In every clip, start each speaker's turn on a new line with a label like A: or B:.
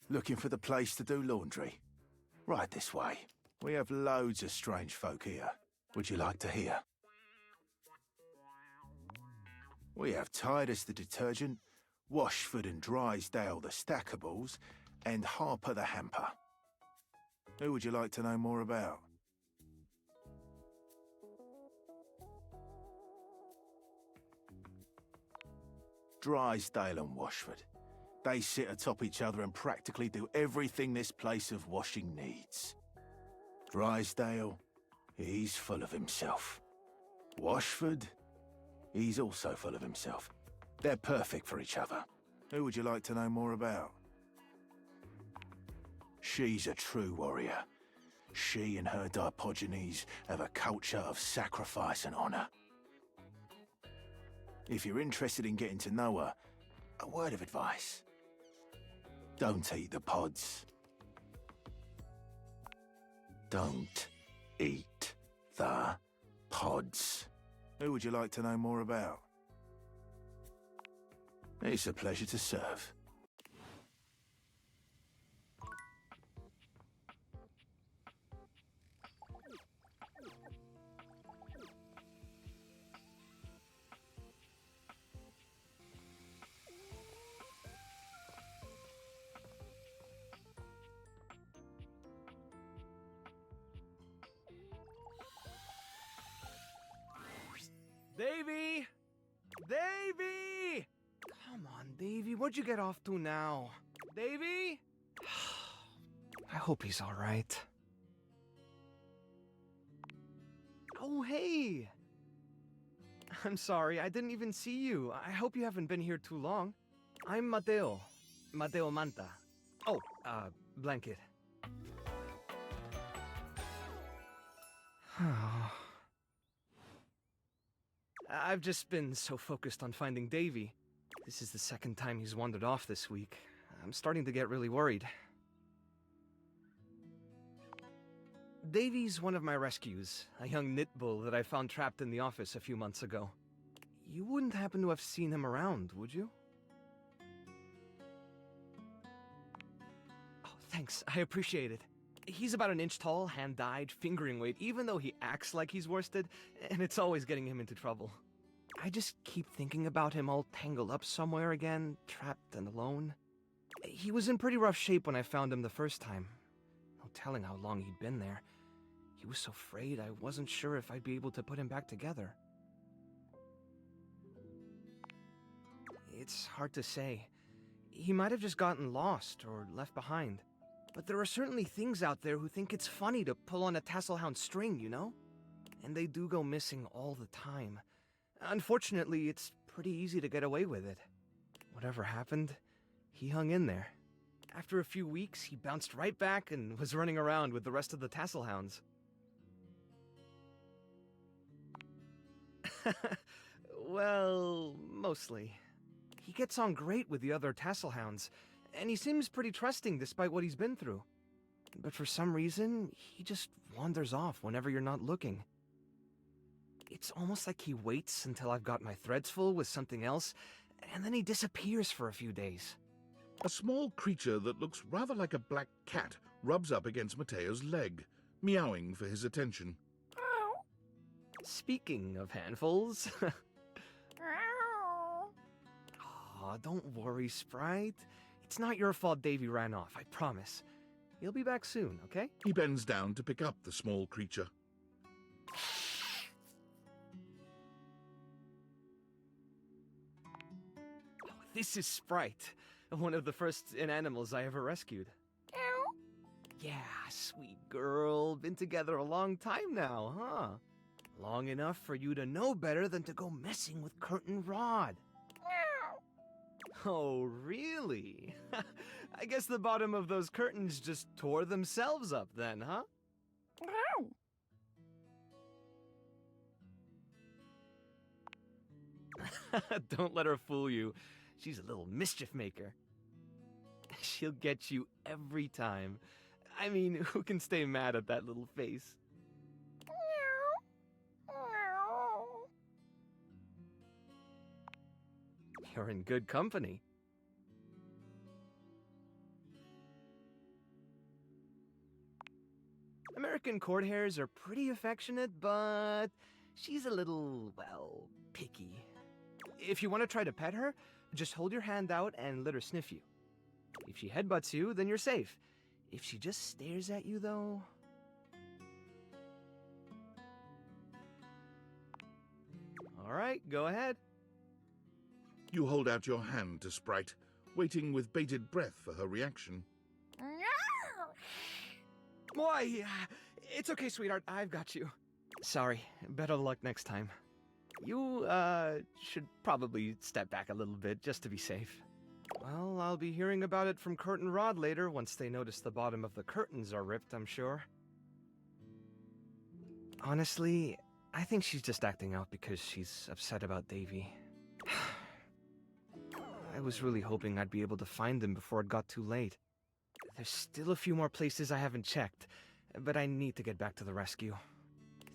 A: Looking for the place to do laundry? Right this way. We have loads of strange folk here. Would you like to hear? We have Titus the detergent, Washford and Drysdale the stackables, and Harper the hamper. Who would you like to know more about? Drysdale and Washford. They sit atop each other and practically do everything this place of washing needs. Drysdale, he's full of himself. Washford, he's also full of himself. They're perfect for each other. Who would you like to know more about? She's a true warrior. She and her Diogenes have a culture of sacrifice and honor. If you're interested in getting to know her, a word of advice. Don't eat the pods. Don't eat the pods. Who would you like to know more about? It's a pleasure to serve.
B: Davy! Davy! Come on, Davy, what'd you get off to now? Davy? I hope he's all right. Oh, hey! I'm sorry, I didn't even see you. I hope you haven't been here too long. I'm Mateo. Mateo Manta. Oh, Blanket. I've just been so focused on finding Davy. This is the second time he's wandered off this week. I'm starting to get really worried. Davy's one of my rescues, a young knit bull that I found trapped in the office a few months ago. You wouldn't happen to have seen him around, would you? Oh, thanks. I appreciate it. He's about an inch tall, hand-dyed, fingering weight, even though he acts like he's worsted, and it's always getting him into trouble. I just keep thinking about him all tangled up somewhere again, trapped and alone. He was in pretty rough shape when I found him the first time. No telling how long he'd been there. He was so frayed I wasn't sure if I'd be able to put him back together. It's hard to say. He might have just gotten lost or left behind. But there are certainly things out there who think it's funny to pull on a Tasselhound string, you know? And they do go missing all the time. Unfortunately, it's pretty easy to get away with it. Whatever happened, he hung in there. After a few weeks, he bounced right back and was running around with the rest of the Tasselhounds. Well, mostly. He gets on great with the other Tasselhounds, and he seems pretty trusting despite what he's been through. But for some reason, he just wanders off whenever you're not looking. It's almost like he waits until I've got my threads full with something else, and then he disappears for a few days.
C: A small creature that looks rather like a black cat rubs up against Mateo's leg, meowing for his attention.
B: Speaking of handfuls... Aw, don't worry, Sprite. It's not your fault Davy ran off, I promise. He'll be back soon, okay?
C: He bends down to pick up the small creature.
B: Oh, this is Sprite, one of the first inanimals I ever rescued. Yeah, sweet girl. Been together a long time now, huh? Long enough for you to know better than to go messing with Curtin Rod. Oh, really? I guess the bottom of those curtains just tore themselves up then, huh? Don't let her fool you. She's a little mischief maker. She'll get you every time. I mean, who can stay mad at that little face? You're in good company. American court hares are pretty affectionate, but she's a little, well, picky. If you want to try to pet her, just hold your hand out and let her sniff you. If she headbutts you, then you're safe. If she just stares at you, though... Alright, go ahead.
C: You hold out your hand to Sprite, waiting with bated breath for her reaction.
B: Why? It's okay, sweetheart. I've got you. Sorry. Better luck next time. You, should probably step back a little bit just to be safe. Well, I'll be hearing about it from Kurt and Rod later once they notice the bottom of the curtains are ripped, I'm sure. Honestly, I think she's just acting out because she's upset about Davy. I was really hoping I'd be able to find them before it got too late. There's still a few more places I haven't checked, but I need to get back to the rescue.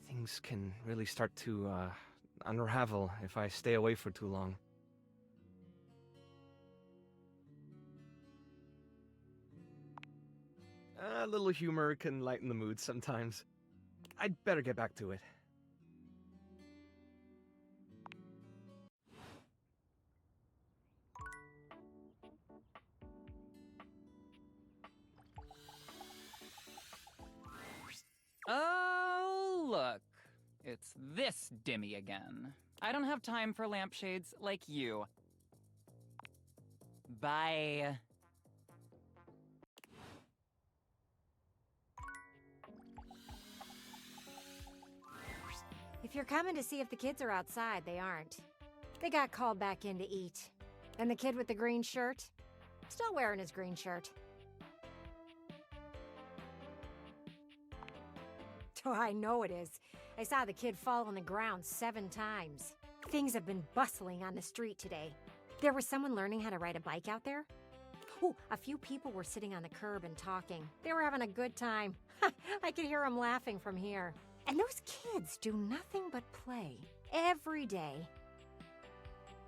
B: Things can really start to, unravel if I stay away for too long. A little humor can lighten the mood sometimes. I'd better get back to it.
D: Oh, look. It's this Dimmy again. I don't have time for lampshades like you. Bye.
E: If you're coming to see if the kids are outside, they aren't. They got called back in to eat. And the kid with the green shirt? Still wearing his green shirt. Oh, I know it is. I saw the kid fall on the ground 7 times. Things have been bustling on the street today. There was someone learning how to ride a bike out there. Ooh, a few people were sitting on the curb and talking. They were having a good time. I could hear them laughing from here. And those kids do nothing but play. Every day.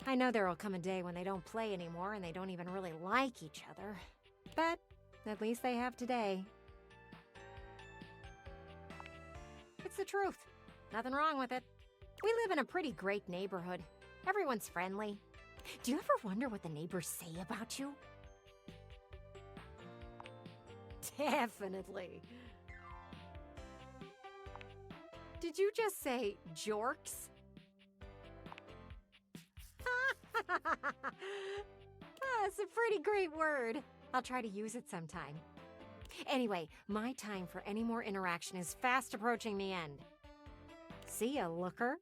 E: I know there'll come a day when they don't play anymore and they don't even really like each other. But at least they have today. It's the truth. Nothing wrong with it. We live in a pretty great neighborhood. Everyone's friendly. Do you ever wonder what the neighbors say about you? Definitely. Did you just say jorks? It's a pretty great word. I'll try to use it sometime. Anyway, my time for any more interaction is fast approaching the end. See ya, looker.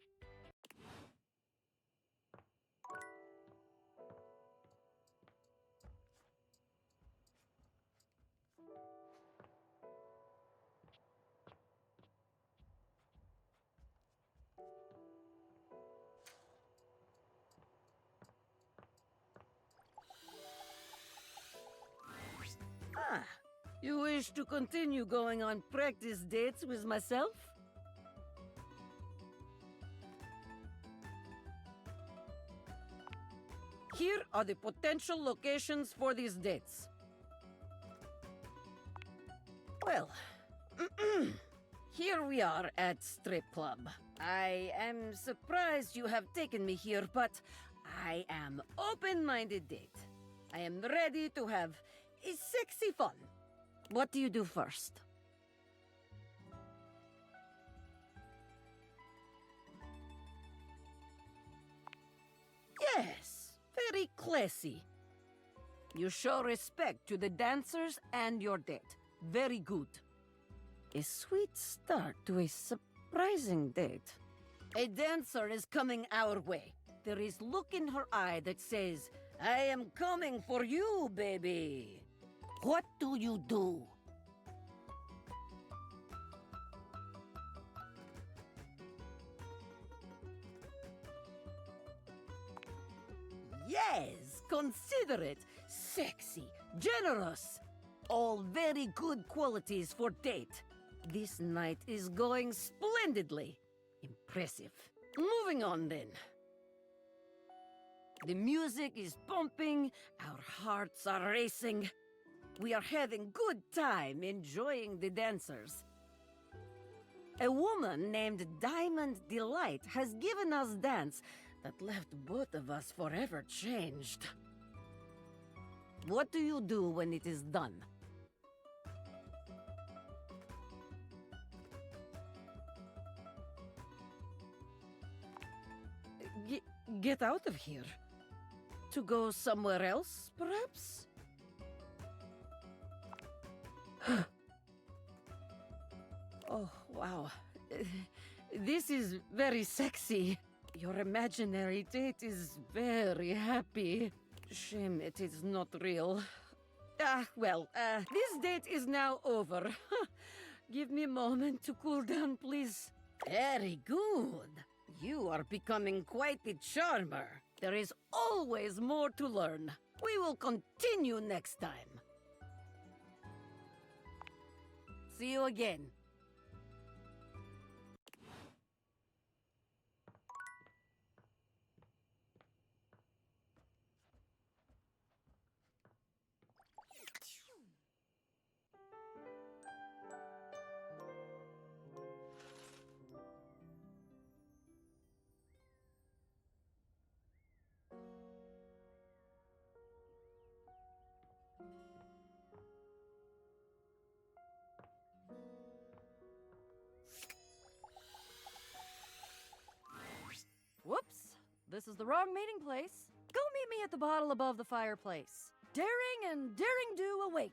F: Ah, you wish to continue going on practice dates with myself? Here are the potential locations for these dates. Well, here we are at Strip Club. I am surprised you have taken me here, but I am open-minded date. I am ready to have a sexy fun. What do you do first? Yes, very classy. You show respect to the dancers and your date. Very good. A sweet start to a surprising date. A dancer is coming our way. There is look in her eye that says, I am coming for you, baby. What do you do? Yes, considerate, sexy, generous. All very good qualities for date. This night is going splendidly. Impressive. Moving on then. The music is pumping, our hearts are racing. We are having good time enjoying the dancers. A woman named Diamond Delight has given us dance that left both of us forever changed. What do you do when it is done? Get out of here. To go somewhere else, perhaps? Oh, wow. This is very sexy. Your imaginary date is very happy. Shame it is not real. This date is now over. Give me a moment to cool down, please. Very good. You are becoming quite the charmer. There is always more to learn. We will continue next time. See you again.
G: Whoops! This is the wrong meeting place. Go meet me at the bottle above the fireplace. Daring and daring do await.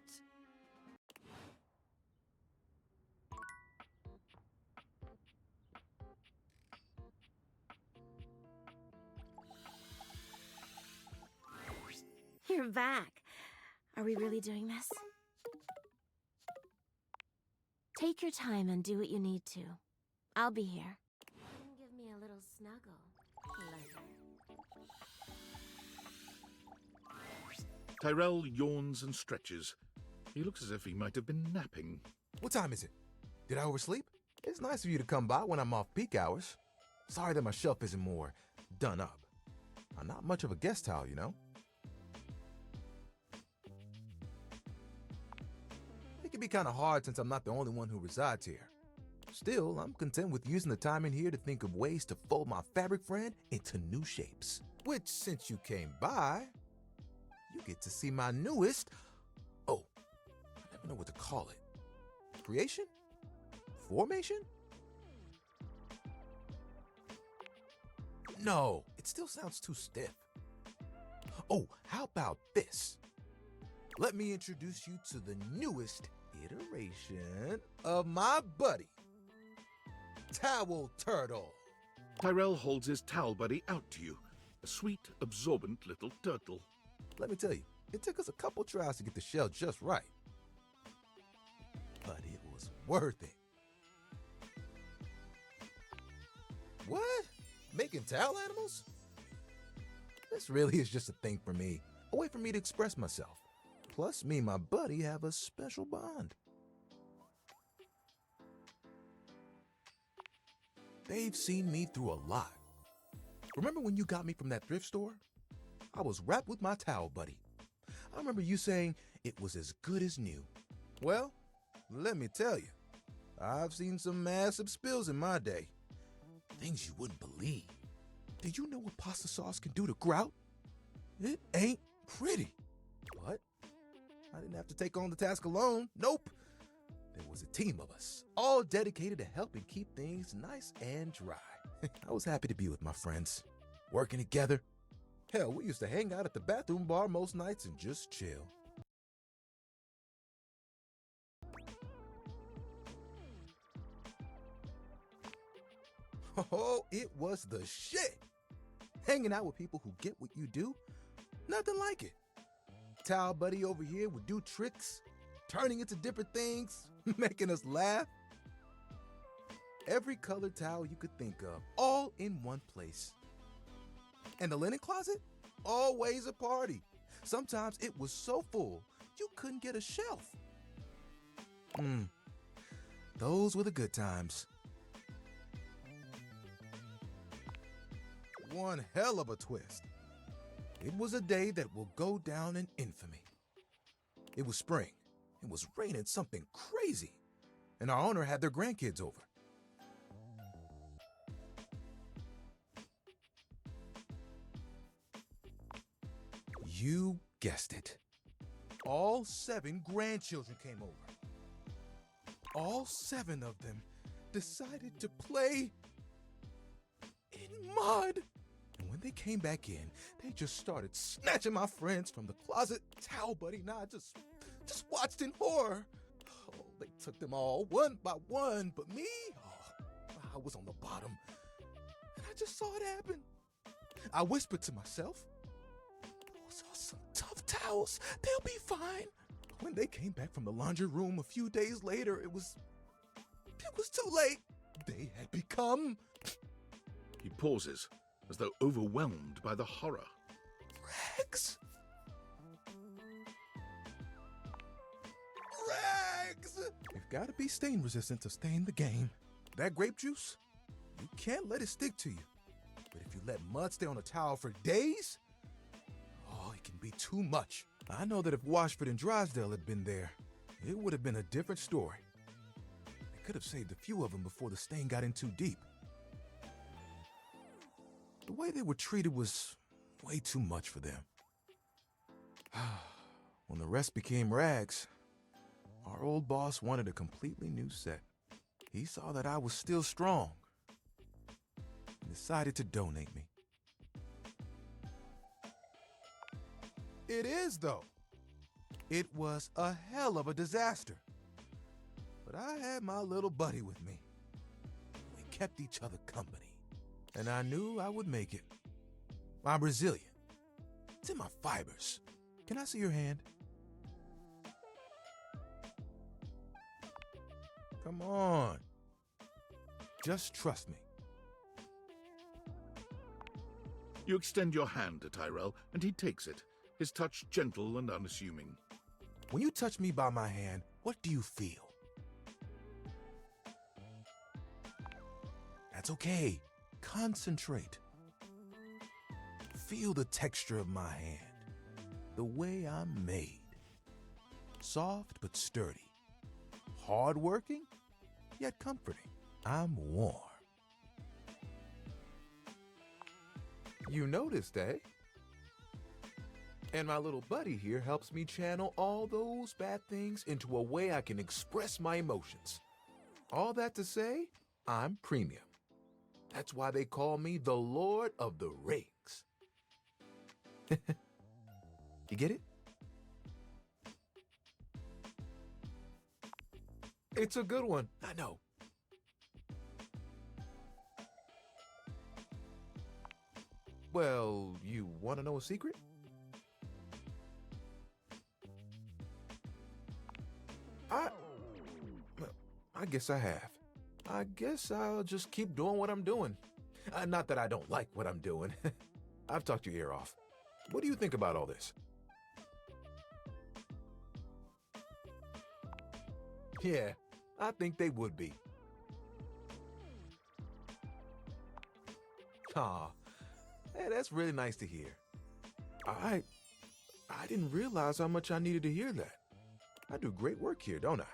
H: You're back. Are we really doing this? Take your time and do what you need to. I'll be here. Give me a little snuggle.
C: Tyrell yawns and stretches. He looks as if he might have been napping.
I: What time is it? Did I oversleep? It's nice of you to come by when I'm off peak hours. Sorry that my shelf isn't more done up. I'm not much of a guest towel, you know? It can be kind of hard since I'm not the only one who resides here. Still, I'm content with using the time in here to think of ways to fold my fabric friend into new shapes. Which, since you came by, you get to see my newest... Oh, I never know what to call it. Creation? Formation? No, it still sounds too stiff. Oh, how about this? Let me introduce you to the newest iteration of my buddy, Towel Turtle.
C: Tyrell holds his towel buddy out to you, a sweet, absorbent little turtle.
I: Let me tell you, it took us a couple tries to get the shell just right. But it was worth it. What? Making towel animals? This really is just a thing for me, a way for me to express myself. Plus, me and my buddy have a special bond. They've seen me through a lot. Remember when you got me from that thrift store? I was wrapped with my towel buddy. I remember you saying it was as good as new. Well, let me tell you, I've seen some massive spills in my day. Things you wouldn't believe. Did you know what pasta sauce can do to grout? It ain't pretty. But I didn't have to take on the task alone. Nope. There was a team of us, all dedicated to helping keep things nice and dry. I was happy to be with my friends, working together. Hell, we used to hang out at the bathroom bar most nights and just chill. Oh, it was the shit. Hanging out with people who get what you do, nothing like it. Towel buddy over here would do tricks, turning into different things, making us laugh. Every colored towel you could think of, all in one place. And the linen closet? Always a party. Sometimes it was so full, you couldn't get a shelf. Those were the good times. One hell of a twist. It was a day that will go down in infamy. It was spring. It was raining something crazy. And our owner had their grandkids over. You guessed it. All 7 grandchildren came over. All 7 of them decided to play in mud. And when they came back in, they just started snatching my friends from the closet. Towel Buddy and I just watched in horror. Oh, they took them all one by one, but me, I was on the bottom. And I just saw it happen. I whispered to myself, those are some tough towels. They'll be fine. When they came back from the laundry room a few days later, it was too late. They had become...
C: He pauses, as though overwhelmed by the horror.
I: rags. Rags! You've got to be stain resistant to stay in the game. That grape juice, you can't let it stick to you. But if you let mud stay on a towel for days, oh, it can be too much. I know that if Washford and Drysdale had been there, it would have been a different story. They could have saved a few of them before the stain got in too deep. The way they were treated was way too much for them. When the rest became rags, our old boss wanted a completely new set. He saw that I was still strong and decided to donate me. It is, though. It was a hell of a disaster. But I had my little buddy with me. We kept each other company. And I knew I would make it. I'm resilient. It's in my fibers. Can I see your hand? Come on. Just trust me.
C: You extend your hand to Tyrell, and he takes it, his touch gentle and unassuming.
I: When you touch me by my hand, what do you feel? That's okay. Concentrate. Feel the texture of my hand, the way I'm made. Soft but sturdy. Hard-working, yet comforting. I'm warm. You noticed, eh? And my little buddy here helps me channel all those bad things into a way I can express my emotions. All that to say, I'm premium. That's why they call me the Lord of the Rings. You get it? It's a good one, I know. Well, you want to know a secret? I guess I have. I guess I'll just keep doing what I'm doing. Not that I don't like what I'm doing. I've talked your ear off. What do you think about all this? Yeah, I think they would be. Aw, hey, that's really nice to hear. I didn't realize how much I needed to hear that. I do great work here, don't I?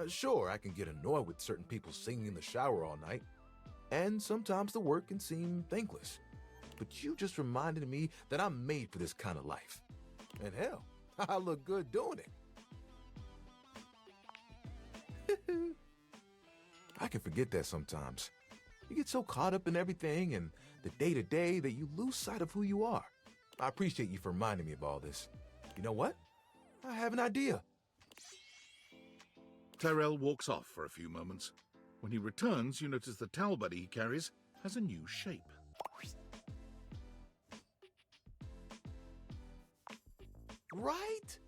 I: Sure, I can get annoyed with certain people singing in the shower all night, and sometimes the work can seem thankless. But you just reminded me that I'm made for this kind of life. And hell, I look good doing it. I can forget that sometimes. You get so caught up in everything and the day-to-day that you lose sight of who you are. I appreciate you for reminding me of all this. You know what? I have an idea.
C: Tyrell walks off for a few moments. When he returns, you notice the towel buddy he carries has a new shape.
I: Right?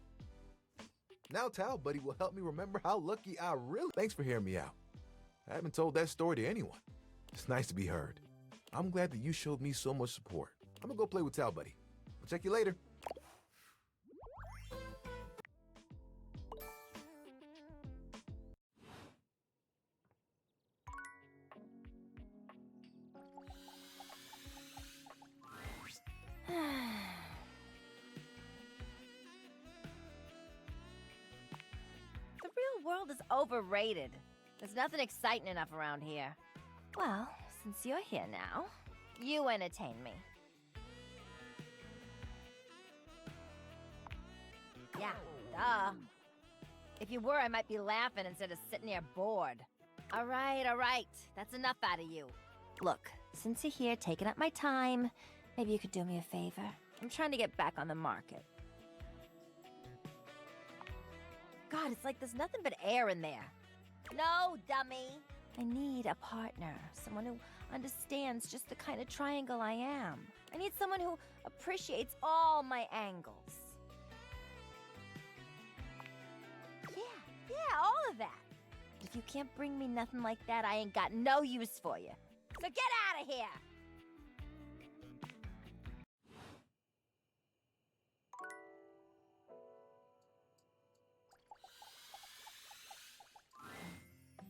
I: Now Towel Buddy will help me remember how lucky I really... Thanks for hearing me out. I haven't told that story to anyone. It's nice to be heard. I'm glad that you showed me so much support. I'm gonna go play with Towel Buddy. I'll check you later.
J: The real world is overrated. There's nothing exciting enough around here. Well, since you're here now, you entertain me. If you were, I might be laughing instead of sitting there bored. All right. That's enough out of you. Look, since you're here taking up my time, maybe you could do me a favor. I'm trying to get back on the market. God, it's like there's nothing but air in there. No, dummy. I need a partner, someone who understands just the kind of triangle I am. I need someone who appreciates all my angles. Yeah, all of that. If you can't bring me nothing like that, I ain't got no use for you. So get out of here!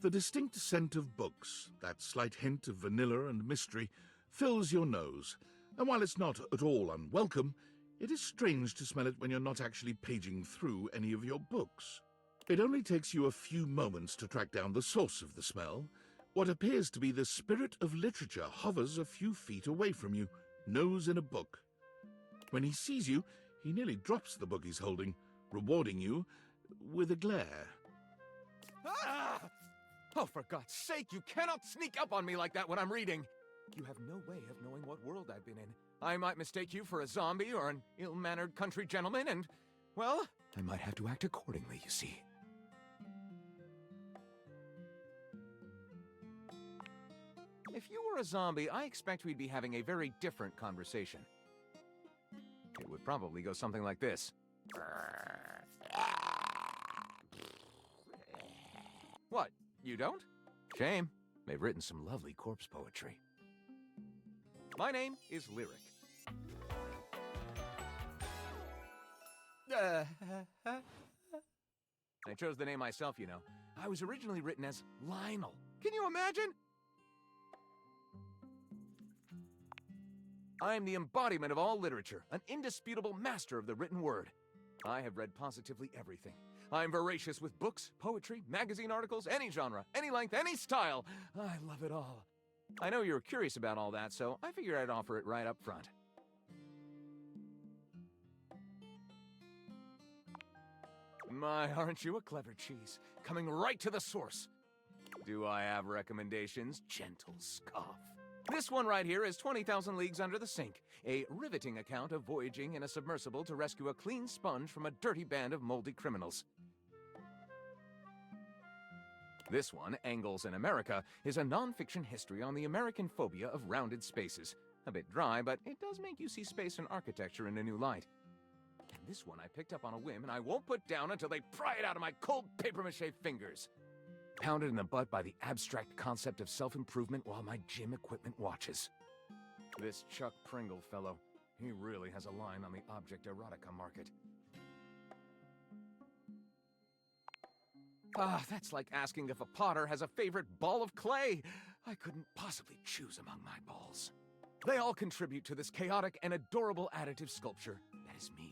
C: The distinct scent of books, that slight hint of vanilla and mystery, fills your nose, and while it's not at all unwelcome, it is strange to smell it when you're not actually paging through any of your books. It only takes you a few moments to track down the source of the smell. What appears to be the spirit of literature hovers a few feet away from you, nose in a book. When he sees you, he nearly drops the book he's holding, rewarding you with a glare.
K: Ah! Oh, for God's sake, you cannot sneak up on me like that when I'm reading! You have no way of knowing what world I've been in. I might mistake you for a zombie or an ill-mannered country gentleman, and, well, I might have to act accordingly, you see. If you were a zombie, I expect we'd be having a very different conversation. It would probably go something like this. What? You don't? Shame. They've written some lovely corpse poetry. My name is Lyric. I chose the name myself, you know. I was originally written as Lionel. Can you imagine? I am the embodiment of all literature, an indisputable master of the written word. I have read positively everything. I am voracious with books, poetry, magazine articles, any genre, any length, any style. I love it all. I know you're curious about all that, so I figured I'd offer it right up front. My, aren't you a clever cheese? Coming right to the source. Do I have recommendations? Gentle scoff. This one right here is 20,000 Leagues Under the Sink, a riveting account of voyaging in a submersible to rescue a clean sponge from a dirty band of moldy criminals. This one, Angles in America, is a non-fiction history on the American phobia of rounded spaces. A bit dry, but it does make you see space and architecture in a new light. And this one I picked up on a whim, and I won't put down until they pry it out of my cold papier-mâché fingers. Pounded in the butt by the abstract concept of self-improvement while my gym equipment watches. This Chuck Pringle fellow, he really has a line on the object erotica market. Ah, that's like asking if a potter has a favorite ball of clay. I couldn't possibly choose among my balls. They all contribute to this chaotic and adorable additive sculpture that is me.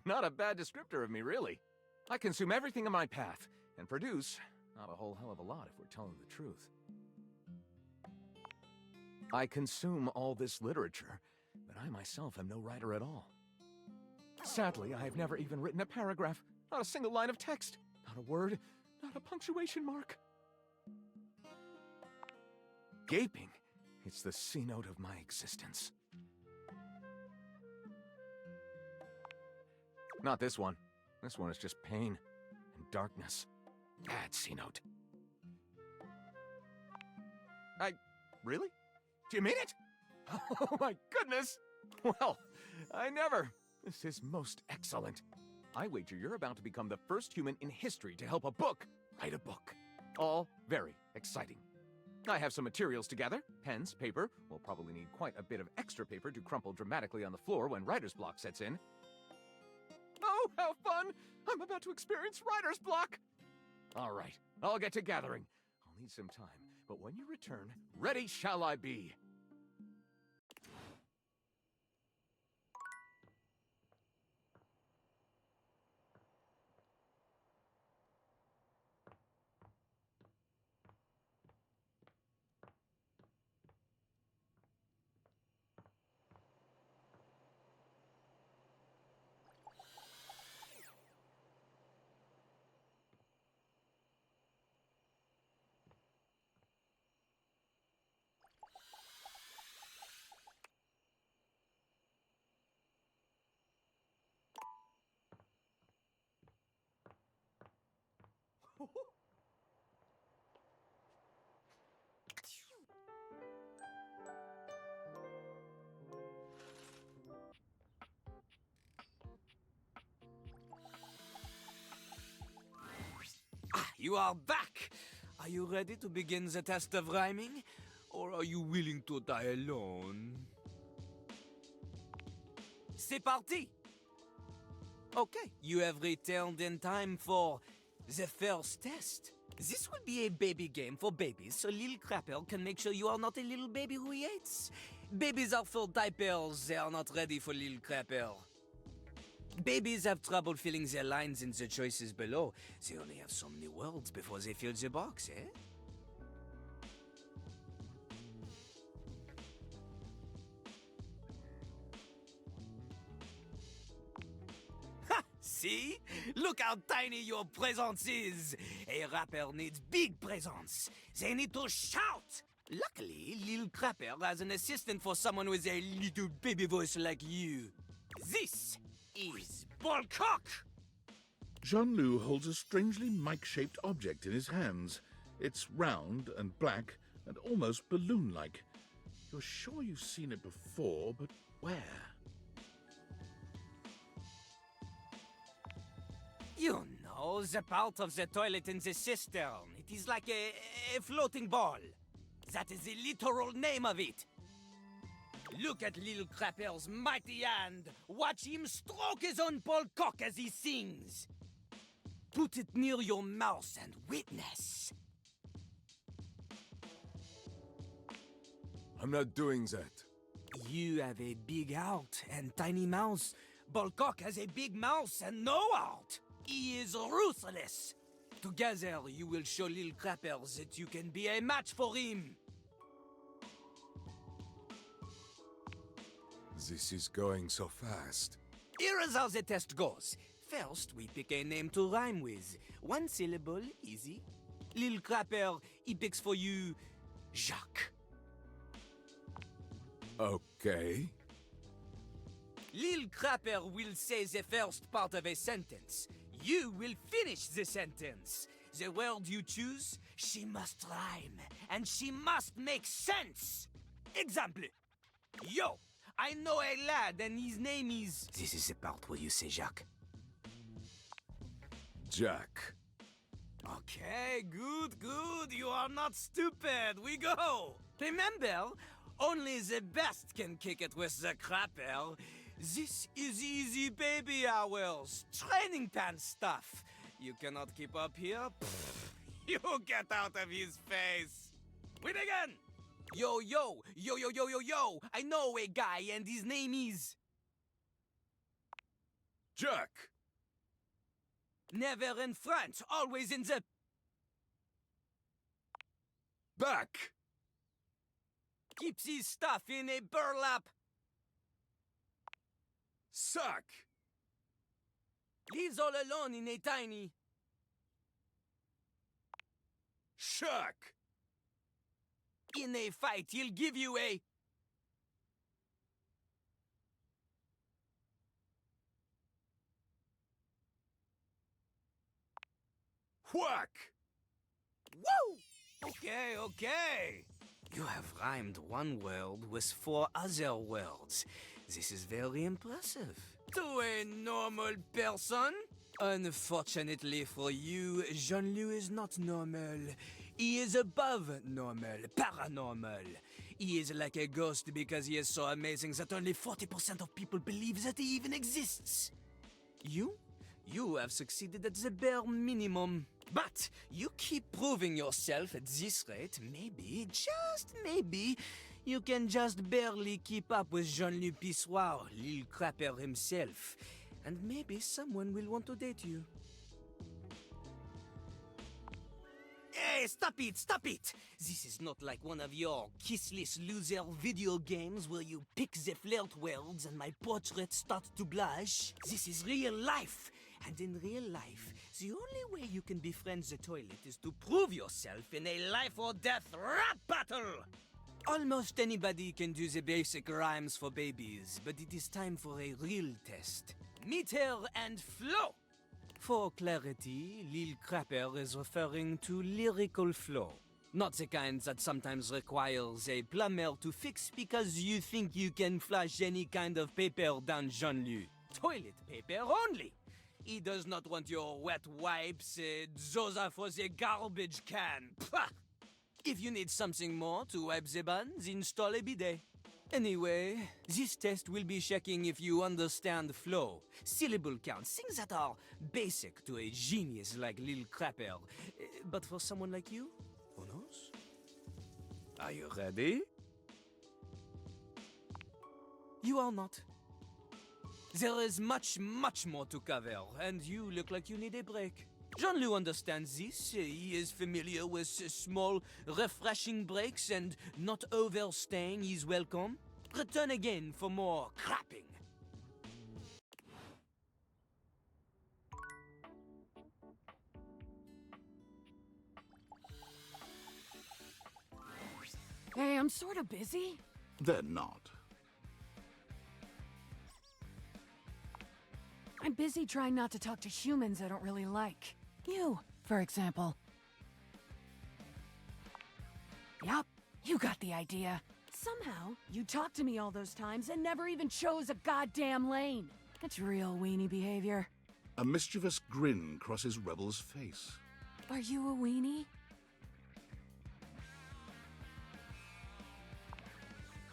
K: Not a bad descriptor of me, really. I consume everything in my path, and produce not a whole hell of a lot if we're telling the truth. I consume all this literature, but I myself am no writer at all. Sadly, I have never even written a paragraph, not a single line of text, not a word, not a punctuation mark. Gaping, it's the C-note of my existence. Not this one. This one is just pain and darkness. Bad C-note. Really? Do you mean it? Oh my goodness! Well, I never. This is most excellent. I wager you're about to become the first human in history to help a book write a book. All very exciting. I have some materials to gather. Pens, paper. We'll probably need quite a bit of extra paper to crumple dramatically on the floor when writer's block sets in. Oh, how fun! I'm about to experience writer's block! All right, I'll get to gathering. I'll need some time, but when you return, ready shall I be.
L: You are back! Are you ready to begin the test of rhyming? Or are you willing to die alone? C'est parti! Okay, you have returned in time for the first test. This will be a baby game for babies, so Lil Crapper can make sure you are not a little baby who he hates. Babies are full diapers, they are not ready for Lil Crapper. Babies have trouble filling their lines in the choices below. They only have so many words before they fill the box, eh? Ha! See? Look how tiny your presence is! A rapper needs big presence. They need to shout! Luckily, Lil Crapper has an assistant for someone with a little baby voice like you. This is Ballcock!
C: Jean-Loup holds a strangely mic-shaped object in his hands. It's round and black and almost balloon-like. You're sure you've seen it before, but where?
L: You know, the part of the toilet in the cistern. It is like a floating ball. That is the literal name of it. Look at Lil Crapper's mighty hand. Watch him stroke his own Ballcock as he sings. Put it near your mouth and witness.
K: I'm not doing that.
L: You have a big heart and tiny mouth. Ballcock has a big mouth and no heart. He is ruthless. Together, you will show Lil Crapper that you can be a match for him.
K: This is going so fast.
L: Here is how the test goes. First, we pick a name to rhyme with. One syllable, easy. Lil Crapper, he picks for you Jacques.
K: Okay.
L: Lil Crapper will say the first part of a sentence. You will finish the sentence. The word you choose, she must rhyme, and she must make sense. Example. Yo, I know a lad, and his name is... This is the part where you say Jacques.
K: Jack.
L: Okay, good. You are not stupid. We go. Remember, only the best can kick it with the Crapper. This is easy baby hours. Training pants stuff. You cannot keep up here? Pfft, you get out of his face. Win again. Yo. I know a guy and his name is...
K: Jack.
L: Never in front, always in the...
K: Back.
L: Keeps his stuff in a burlap...
K: Sack.
L: Lives all alone in a tiny...
K: Shack.
L: In a fight, he'll give you a...
K: Whack.
L: Woo! Okay. You have rhymed one word with 4 other words. This is very impressive. To a normal person? Unfortunately for you, Jean-Loup is not normal. He is above normal, paranormal. He is like a ghost because he is so amazing that only 40% of people believe that he even exists. You have succeeded at the bare minimum. But you keep proving yourself at this rate, maybe, just maybe, you can just barely keep up with Jean-Loup Pissoir, Lil Crapper himself. And maybe someone will want to date you. Hey, stop it! This is not like one of your kissless loser video games where you pick the flirt words and my portrait starts to blush. This is real life. And in real life, the only way you can befriend the toilet is to prove yourself in a life or death rap battle! Almost anybody can do the basic rhymes for babies, but it is time for a real test. Meet her and Flo! For clarity, Lil Crapper is referring to lyrical flow. Not the kind that sometimes requires a plumber to fix because you think you can flush any kind of paper down Jean-Luc. Toilet paper only! He does not want your wet wipes, those are for the garbage can. Pah! If you need something more to wipe the buns, install a bidet. Anyway, this test will be checking if you understand flow, syllable count, things that are basic to a genius like Lil Crapper. But for someone like you, who knows? Are you ready? You are not. There is much, much more to cover, and you look like you need a break. Jean-Luc understands this. He is familiar with small, refreshing breaks and not overstaying his welcome. Return again for more crapping.
G: Hey, I'm sort of busy.
C: They're not.
G: I'm busy trying not to talk to humans I don't really like. You, for example. Yup, you got the idea. Somehow, you talked to me all those times and never even chose a goddamn lane. That's real weenie behavior.
C: A mischievous grin crosses Rebel's face.
G: Are you a weenie?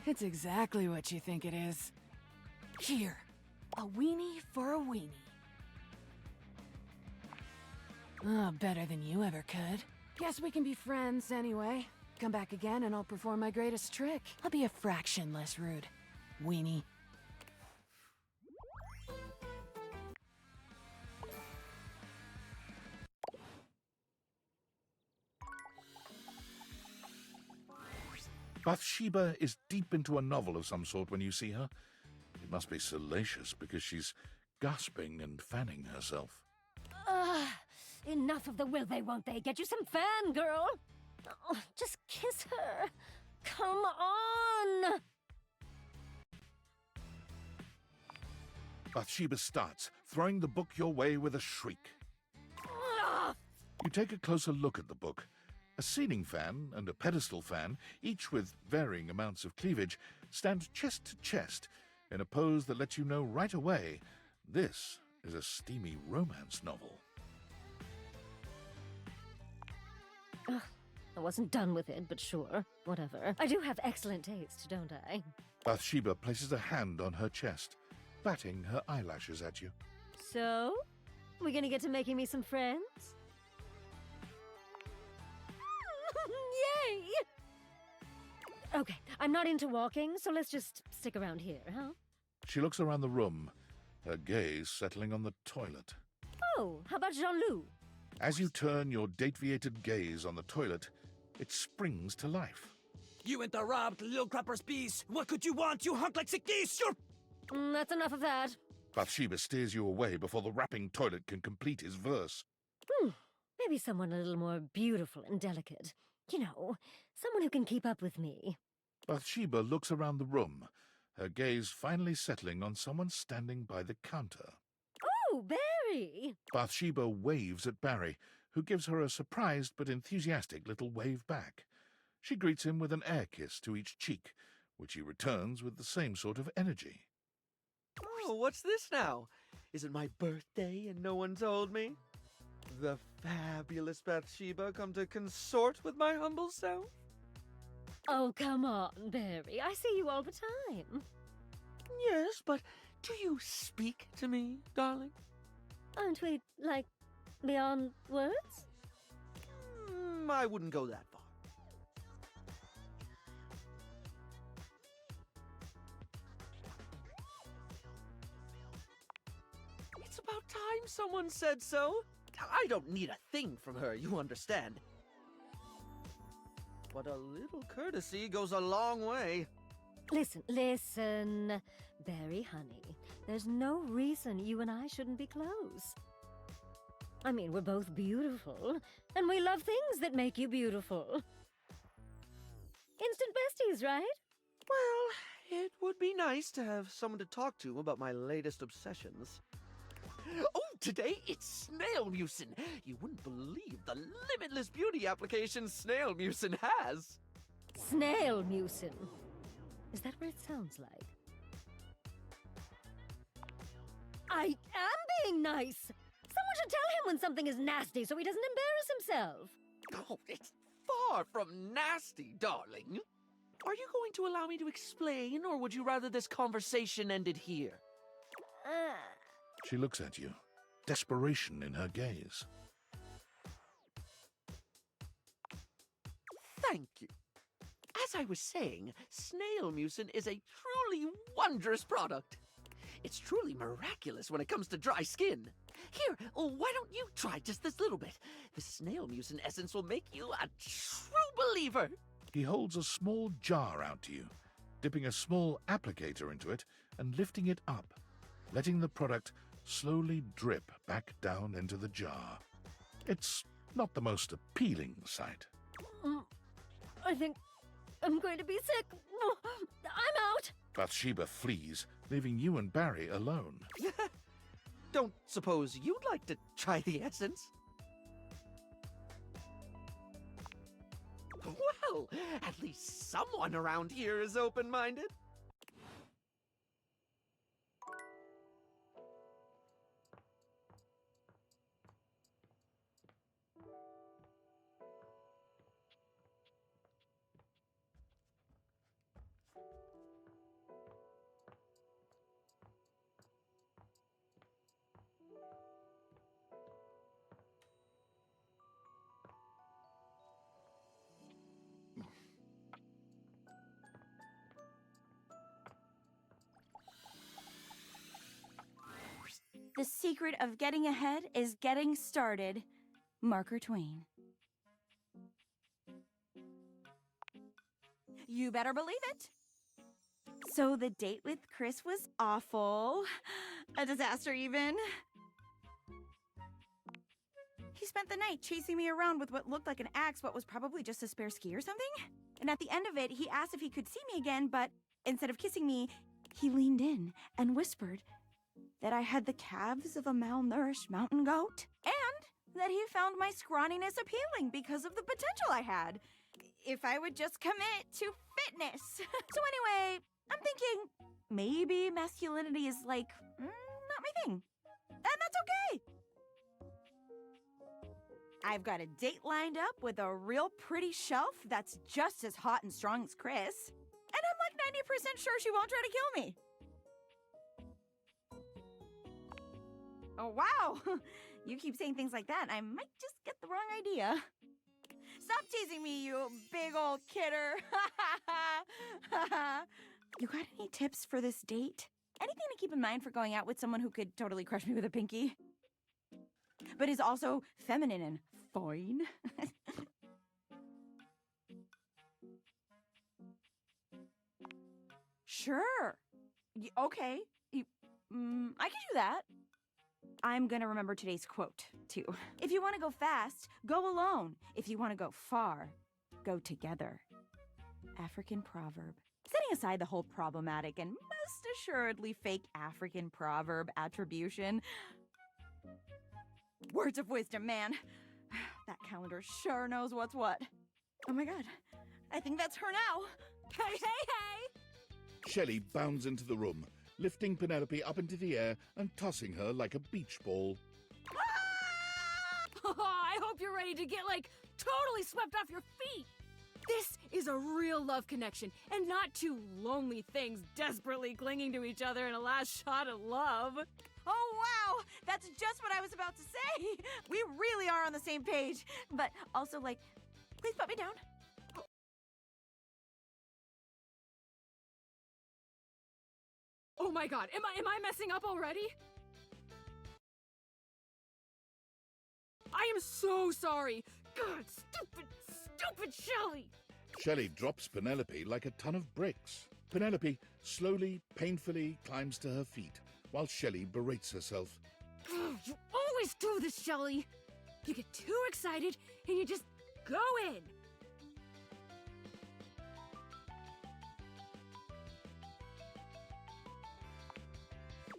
G: It's exactly what you think it is. Here, a weenie for a weenie. Oh, better than you ever could. Guess we can be friends anyway. Come back again and I'll perform my greatest trick. I'll be a fraction less rude. Weenie.
C: Bathsheba is deep into a novel of some sort when you see her. It must be salacious because she's gasping and fanning herself.
E: Enough of the will they, won't they? Get you some fan, girl! Oh, just kiss her. Come on!
C: Bathsheba starts, throwing the book your way with a shriek. You take a closer look at the book. A ceiling fan and a pedestal fan, each with varying amounts of cleavage, stand chest to chest in a pose that lets you know right away this is a steamy romance novel.
E: I wasn't done with it, but sure, whatever. I do have excellent taste, don't I?
C: Bathsheba places a hand on her chest, batting her eyelashes at you.
E: So? We gonna get to making me some friends? Yay! Okay, I'm not into walking, so let's just stick around here, huh?
C: She looks around the room, her gaze settling on the toilet.
E: Oh, how about Jean-Luc?
C: As you turn your deviated gaze on the toilet, it springs to life.
L: You interrupt, Lil Crapper's piece! What could you want, you hunk like sick geese? You're...
E: That's enough of that.
C: Bathsheba steers you away before the rapping toilet can complete his verse.
E: Maybe someone a little more beautiful and delicate. You know, someone who can keep up with me.
C: Bathsheba looks around the room, her gaze finally settling on someone standing by the counter.
E: Oh, Barry!
C: Bathsheba waves at Barry, who gives her a surprised but enthusiastic little wave back. She greets him with an air kiss to each cheek, which he returns with the same sort of energy.
B: Oh, what's this now? Is it my birthday and no one told me? The fabulous Bathsheba come to consort with my humble self?
E: Oh, come on, Barry. I see you all the time.
B: Yes, but do you speak to me, darling?
E: Aren't we, like, beyond words?
B: I wouldn't go that far. It's about time someone said so. I don't need a thing from her, you understand. But a little courtesy goes a long way.
E: Listen, Barry, honey. There's no reason you and I shouldn't be close. I mean, we're both beautiful, and we love things that make you beautiful. Instant besties, right?
B: Well, it would be nice to have someone to talk to about my latest obsessions. Oh,
M: Today it's Snail Mucin. You wouldn't believe the limitless beauty application Snail Mucin has.
E: Snail Mucin. Is that what it sounds like? I am being nice. Someone should tell him when something is nasty so he doesn't embarrass himself.
M: Oh, it's far from nasty, darling. Are you going to allow me to explain, or would you rather this conversation ended here?
C: She looks at you, desperation in her gaze.
M: Thank you. As I was saying, Snail Mucin is a truly wondrous product. It's truly miraculous when it comes to dry skin. Here, why don't you try just this little bit? The Snail Mucin essence will make you a true believer.
C: He holds a small jar out to you, dipping a small applicator into it and lifting it up, letting the product slowly drip back down into the jar. It's not the most appealing sight.
E: I think I'm going to be sick. I'm out.
C: Bathsheba flees, leaving you and Barry alone.
M: Don't suppose you'd like to try the essence? Well, at least someone around here is open-minded.
J: The secret of getting ahead is getting started. Marker Twain. You better believe it. So the date with Chris was awful. A disaster, even. He spent the night chasing me around with what looked like an axe, but was probably just a spare ski or something. And at the end of it, he asked if he could see me again, but instead of kissing me, he leaned in and whispered that I had the calves of a malnourished mountain goat, and that he found my scrawniness appealing because of the potential I had, if I would just commit to fitness. So anyway, I'm thinking maybe masculinity is like, not my thing. And that's okay. I've got a date lined up with a real pretty shelf that's just as hot and strong as Chris. And I'm like 90% sure she won't try to kill me. Oh, wow. You keep saying things like that, I might just get the wrong idea. Stop teasing me, you big old kidder. You got any tips for this date? Anything to keep in mind for going out with someone who could totally crush me with a pinky? But is also feminine and fine? Sure. Okay. I can do that. I'm gonna remember today's quote, too. If you want to go fast, go alone. If you want to go far, go together. African proverb. Setting aside the whole problematic and most assuredly fake African proverb attribution. Words of wisdom, man. That calendar sure knows what's what. Oh my god. I think that's her now. Hey, hey, hey!
C: Shelley bounds into the room, lifting Penelope up into the air and tossing her like a beach ball.
G: Oh, I hope you're ready to get, totally swept off your feet. This is a real love connection, and not two lonely things desperately clinging to each other in a last shot of love.
J: Oh, wow! That's just what I was about to say! We really are on the same page. But also, please put me down.
G: Oh my god, am I messing up already? I am so sorry. God, stupid Shelley!
C: Shelley drops Penelope like a ton of bricks. Penelope slowly, painfully climbs to her feet, while Shelley berates herself.
G: You always do this, Shelley. You get too excited and you just go in.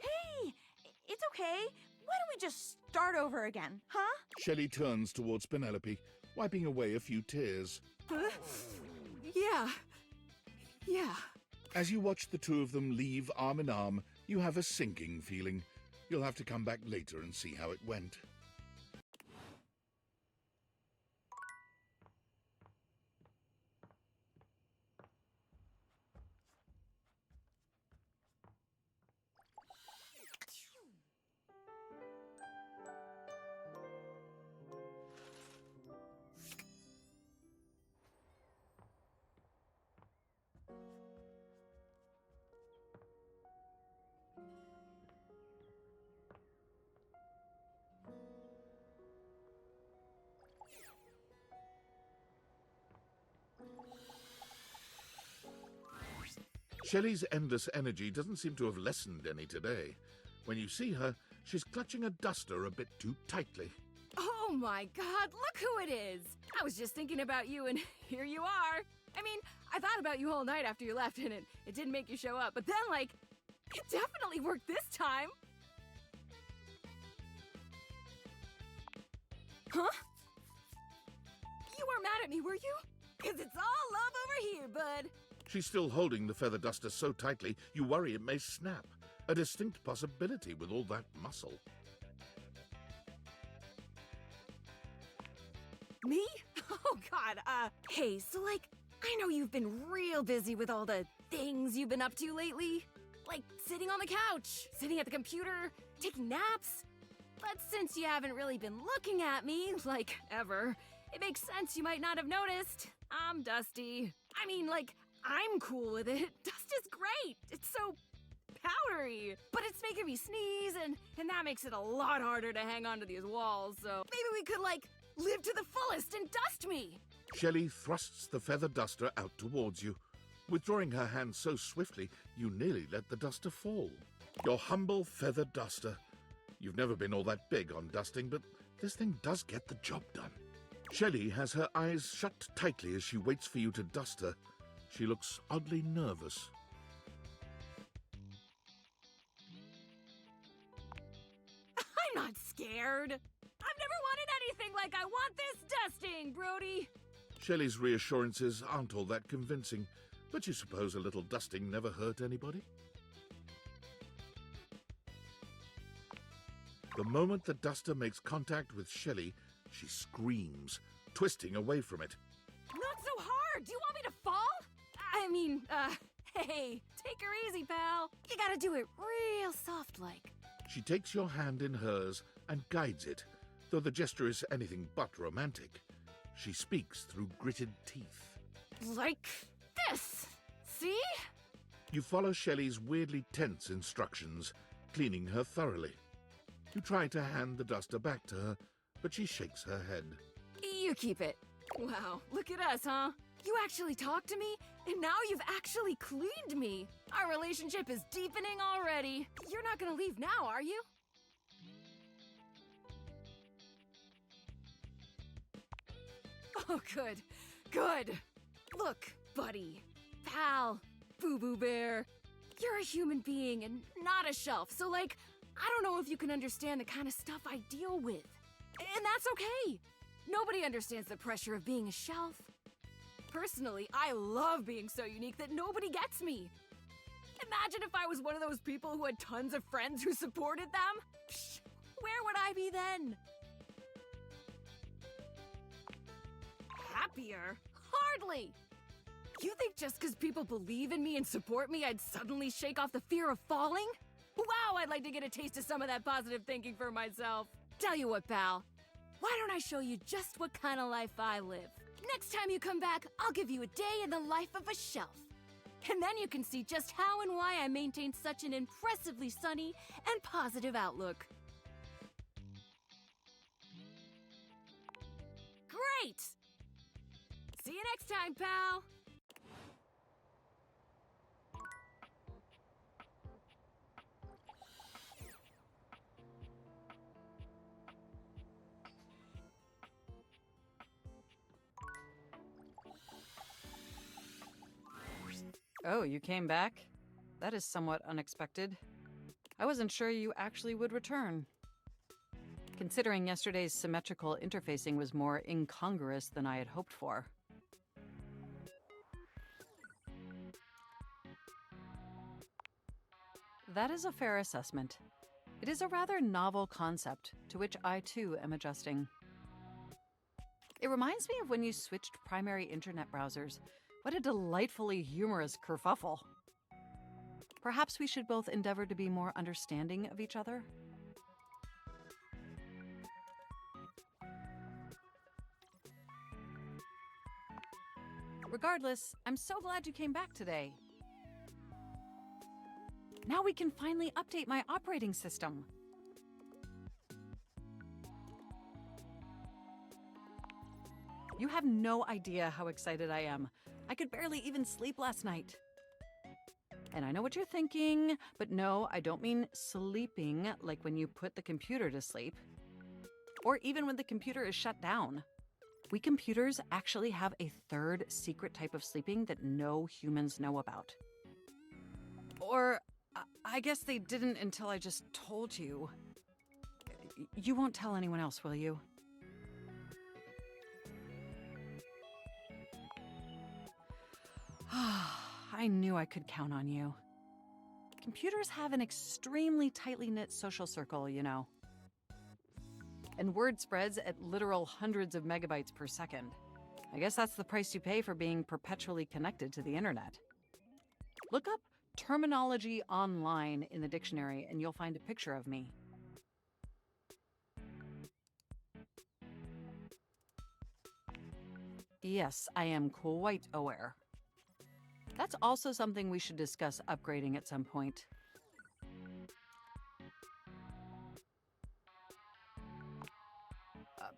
J: Hey, it's okay. Why don't we just start over again, huh?
C: Shelley turns towards Penelope, wiping away a few tears.
G: Yeah. Yeah.
C: As you watch the two of them leave arm in arm, you have a sinking feeling. You'll have to come back later and see how it went. Shelley's endless energy doesn't seem to have lessened any today. When you see her, she's clutching a duster a bit too tightly.
G: Oh my god, look who it is! I was just thinking about you, and here you are. I mean, I thought about you all night after you left, and it didn't make you show up, but then, like, it definitely worked this time. Huh? You weren't mad at me, were you? 'Cause it's all love over here, bud.
C: She's still holding the feather duster so tightly, you worry it may snap. A distinct possibility with all that muscle.
G: Me? Oh god, hey, so like, I know you've been real busy with all the things you've been up to lately. Like sitting on the couch, sitting at the computer, taking naps. But since you haven't really been looking at me, like, ever, it makes sense you might not have noticed. I'm dusty. I mean, like, I'm cool with it. Dust is great. It's so powdery. But it's making me sneeze, and that makes it a lot harder to hang onto these walls, so maybe we could, like, live to the fullest and dust me.
C: Shelley thrusts the feather duster out towards you. Withdrawing her hand so swiftly, you nearly let the duster fall. Your humble feather duster. You've never been all that big on dusting, but this thing does get the job done. Shelley has her eyes shut tightly as she waits for you to dust her. She looks oddly nervous.
G: I'm not scared. I've never wanted anything like I want this dusting, Brody.
C: Shelley's reassurances aren't all that convincing, but you suppose a little dusting never hurt anybody? The moment the duster makes contact with Shelley, she screams, twisting away from it.
G: Not so hard! Do you want me to fall? I mean, hey, take her easy, pal. You gotta do it real soft-like.
C: She takes your hand in hers and guides it, though the gesture is anything but romantic. She speaks through gritted teeth.
G: Like this. See?
C: You follow Shelley's weirdly tense instructions, cleaning her thoroughly. You try to hand the duster back to her, but she shakes her head.
G: You keep it. Wow, look at us, huh? You actually talked to me, and now you've actually cleaned me. Our relationship is deepening already. You're not gonna leave now, are you? Oh, good. Good. Look, buddy, pal, Boo-Boo Bear. You're a human being and not a shelf, so, like, I don't know if you can understand the kind of stuff I deal with. And that's okay. Nobody understands the pressure of being a shelf. Personally, I love being so unique that nobody gets me. Imagine if I was one of those people who had tons of friends who supported them. Psh, where would I be then? Happier? Hardly! You think just because people believe in me and support me, I'd suddenly shake off the fear of falling? Wow, I'd like to get a taste of some of that positive thinking for myself. Tell you what, pal. Why don't I show you just what kind of life I live? Next time you come back, I'll give you a day in the life of a shelf. And then you can see just how and why I maintain such an impressively sunny and positive outlook. Great! See you next time, pal!
D: Oh, you came back? That is somewhat unexpected. I wasn't sure you actually would return. considering yesterday's symmetrical interfacing was more incongruous than I had hoped for. That is a fair assessment. It is a rather novel concept, to which I too am adjusting. It reminds me of when you switched primary internet browsers. What a delightfully humorous kerfuffle. Perhaps we should both endeavor to be more understanding of each other? Regardless, I'm so glad you came back today. Now we can finally update my operating system. You have no idea how excited I am. I could barely even sleep last night. And I know what you're thinking, but no, I don't mean sleeping like when you put the computer to sleep. Or even when the computer is shut down. We computers actually have a third secret type of sleeping that no humans know about. Or, I guess they didn't until I just told you. You won't tell anyone else, will you? I knew I could count on you. Computers have an extremely tightly knit social circle, you know. And word spreads at literal hundreds of megabytes per second. I guess that's the price you pay for being perpetually connected to the internet. Look up terminology online in the dictionary and you'll find a picture of me. Yes, I am quite aware. That's also something we should discuss upgrading at some point.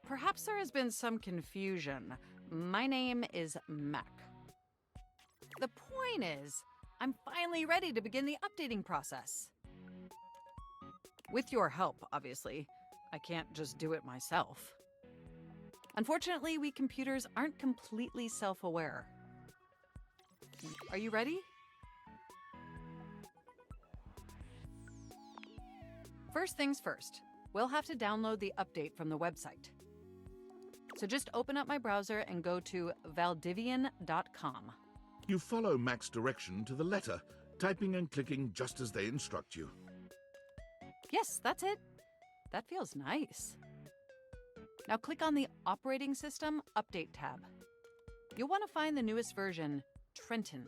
D: Perhaps there has been some confusion. My name is Mac. The point is, I'm finally ready to begin the updating process. With your help, obviously. I can't just do it myself. Unfortunately, we computers aren't completely self-aware. Are you ready? First things first, we'll have to download the update from the website. So just open up my browser and go to valdivian.com.
C: You follow Mac's direction to the letter, typing and clicking just as they instruct you.
D: Yes, that's it. That feels nice. Now click on the Operating System Update tab. You'll want to find the newest version, Trenton.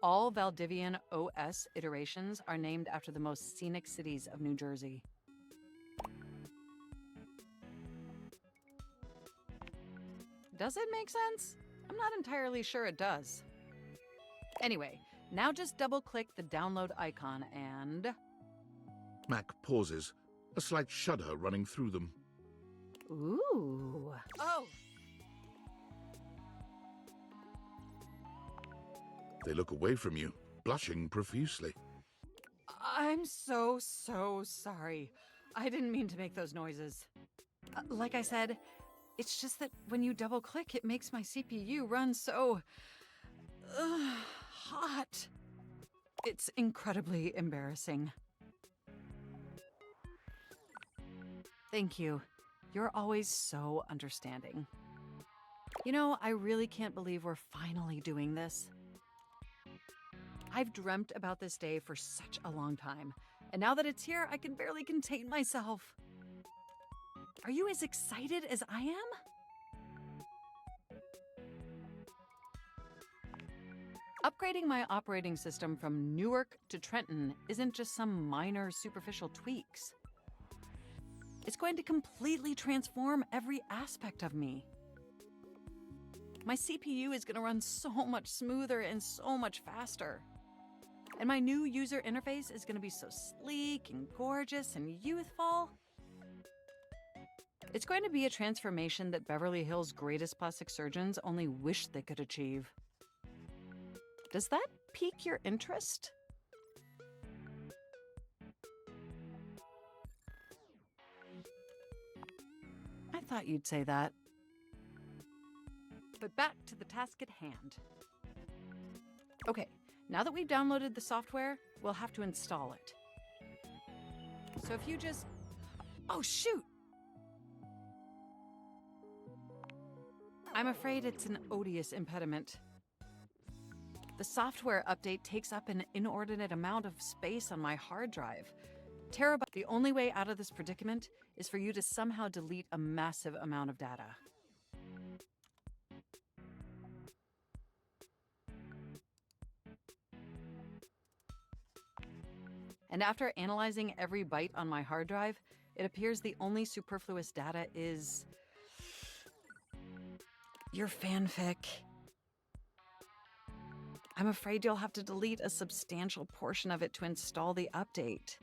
D: All Valdivian OS iterations are named after the most scenic cities of New Jersey. Does it make sense? I'm not entirely sure it does. Anyway, now just double-click the download icon and...
C: Mac pauses, a slight shudder running through them.
D: Ooh. Oh!
C: They look away from you, blushing profusely.
D: I'm so sorry. I didn't mean to make those noises. Like I said, it's just that when you double-click, it makes my CPU run so... hot. It's incredibly embarrassing. Thank you. You're always so understanding. You know, I really can't believe we're finally doing this. I've dreamt about this day for such a long time, and now that it's here, I can barely contain myself. Are you as excited as I am? Upgrading my operating system from Newark to Trenton isn't just some minor superficial tweaks. It's going to completely transform every aspect of me. My CPU is going to run so much smoother and so much faster. And my new user interface is going to be so sleek and gorgeous and youthful. It's going to be a transformation that Beverly Hills' greatest plastic surgeons only wish they could achieve. Does that pique your interest? I thought you'd say that. But back to the task at hand. Okay, now that we've downloaded the software, we'll have to install it. So if you just... Oh, shoot! I'm afraid it's an odious impediment. The software update takes up an inordinate amount of space on my hard drive. Terabyte. The only way out of this predicament is for you to somehow delete a massive amount of data. And after analyzing every byte on my hard drive, it appears the only superfluous data is your fanfic. I'm afraid you'll have to delete a substantial portion of it to install the update.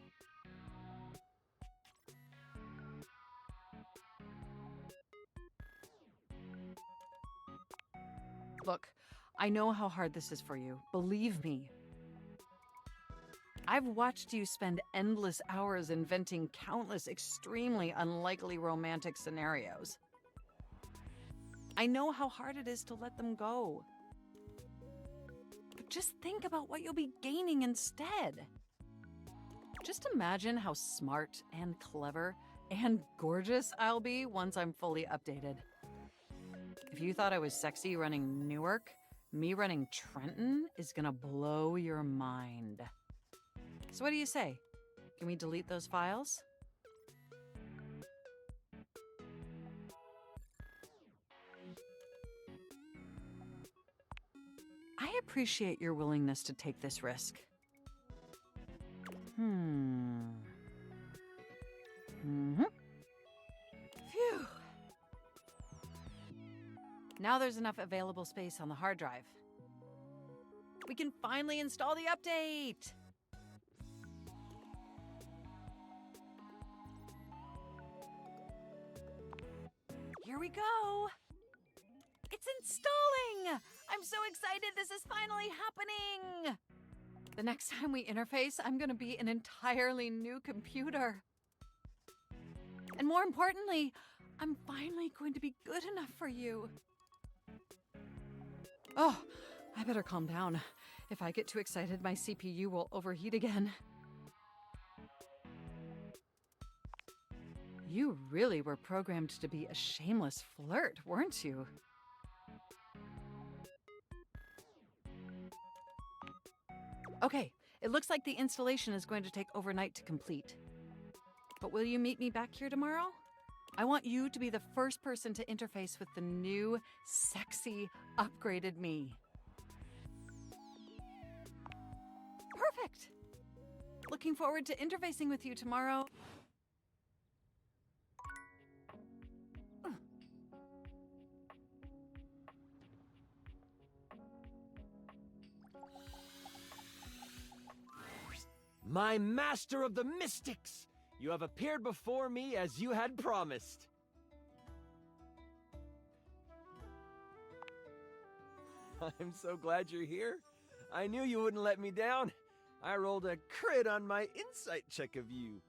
D: Look, I know how hard this is for you. Believe me. I've watched you spend endless hours inventing countless extremely unlikely romantic scenarios. I know how hard it is to let them go. But just think about what you'll be gaining instead. Just imagine how smart and clever and gorgeous I'll be once I'm fully updated. If you thought I was sexy running Newark, me running Trenton is gonna blow your mind. So what do you say? Can we delete those files? I appreciate your willingness to take this risk. Phew. Now there's enough available space on the hard drive. We can finally install the update! Here we go! It's installing! I'm so excited this is finally happening! The next time we interface, I'm gonna be an entirely new computer. And more importantly, I'm finally going to be good enough for you. Oh, I better calm down. If I get too excited, my CPU will overheat again. You really were programmed to be a shameless flirt, weren't you? Okay, it looks like the installation is going to take overnight to complete. But will you meet me back here tomorrow? I want you to be the first person to interface with the new, sexy, upgraded me. Perfect! Looking forward to interfacing with you tomorrow.
N: My master of the mystics! You have appeared before me as you had promised. I'm so glad you're here. I knew you wouldn't let me down. I rolled a crit on my insight check of you.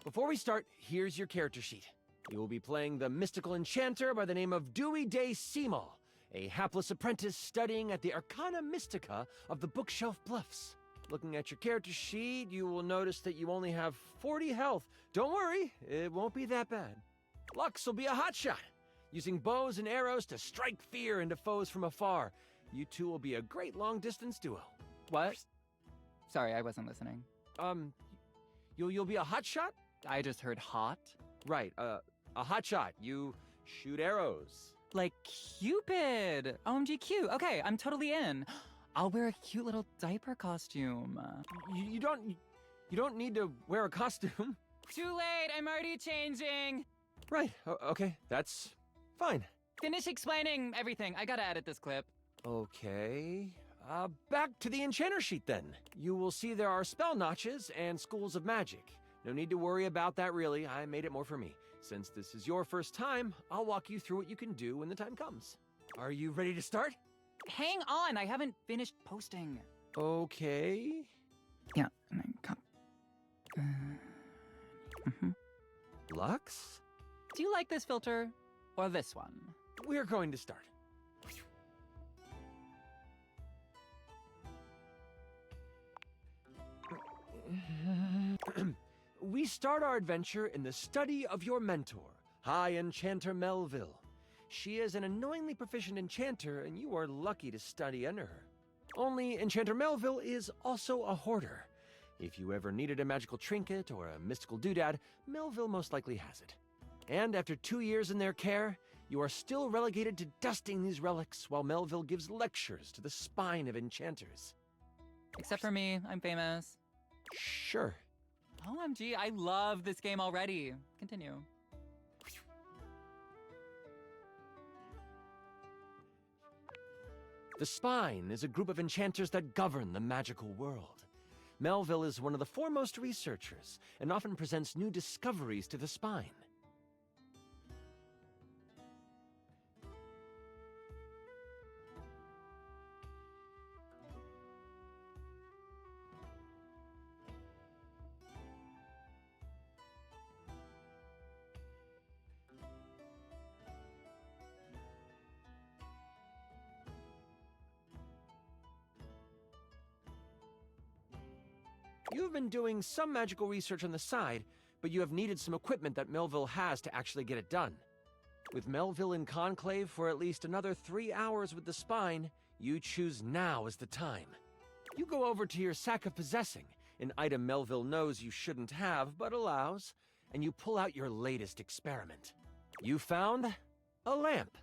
N: Before we start, here's your character sheet. You will be playing the mystical enchanter by the name of Dewey Day Seamal, a hapless apprentice studying at the Arcana Mystica of the Bookshelf Bluffs. Looking at your character sheet, you will notice that you only have 40 health. Don't worry, it won't be that bad. Lux will be a hotshot, using bows and arrows to strike fear into foes from afar. You two will be a great long-distance duo.
O: What? Sorry, I wasn't listening.
N: You'll be a hotshot?
O: I just heard hot.
N: Right, a hotshot. You shoot arrows.
O: Like Cupid! OMG cute. Okay, I'm totally in. I'll wear a cute little diaper costume.
N: You don't need to wear a costume.
O: Too late, I'm already changing.
N: Right, okay, that's fine.
O: Finish explaining everything. I gotta edit this clip.
N: Okay, back to the enchanter sheet then. You will see there are spell notches and schools of magic. No need to worry about that really, I made it more for me. Since this is your first time, I'll walk you through what you can do when the time comes. Are you ready to start?
O: Hang on, I haven't finished posting.
N: Okay.
O: Yeah, and then cut.
N: Lux?
O: Do you like this filter or this one?
N: We're going to start. we start our adventure in the study of your mentor, High Enchanter Melville. She is an annoyingly proficient enchanter, and you are lucky to study under her. Only Enchanter Melville is also a hoarder. If you ever needed a magical trinket or a mystical doodad, Melville most likely has it. And after 2 years in their care, you are still relegated to dusting these relics while Melville gives lectures to the spine of enchanters.
O: Except for me, I'm famous.
N: Sure.
O: OMG, I love this game already. Continue.
N: The Spine is a group of enchanters that govern the magical world. Melville is one of the foremost researchers and often presents new discoveries to the Spine. You've been doing some magical research on the side, but you have needed some equipment that Melville has to actually get it done. With Melville in conclave for at least another 3 hours with the Spine, you choose now as the time. You go over to your sack of possessing, an item Melville knows you shouldn't have but allows, and you pull out your latest experiment. You found a lamp.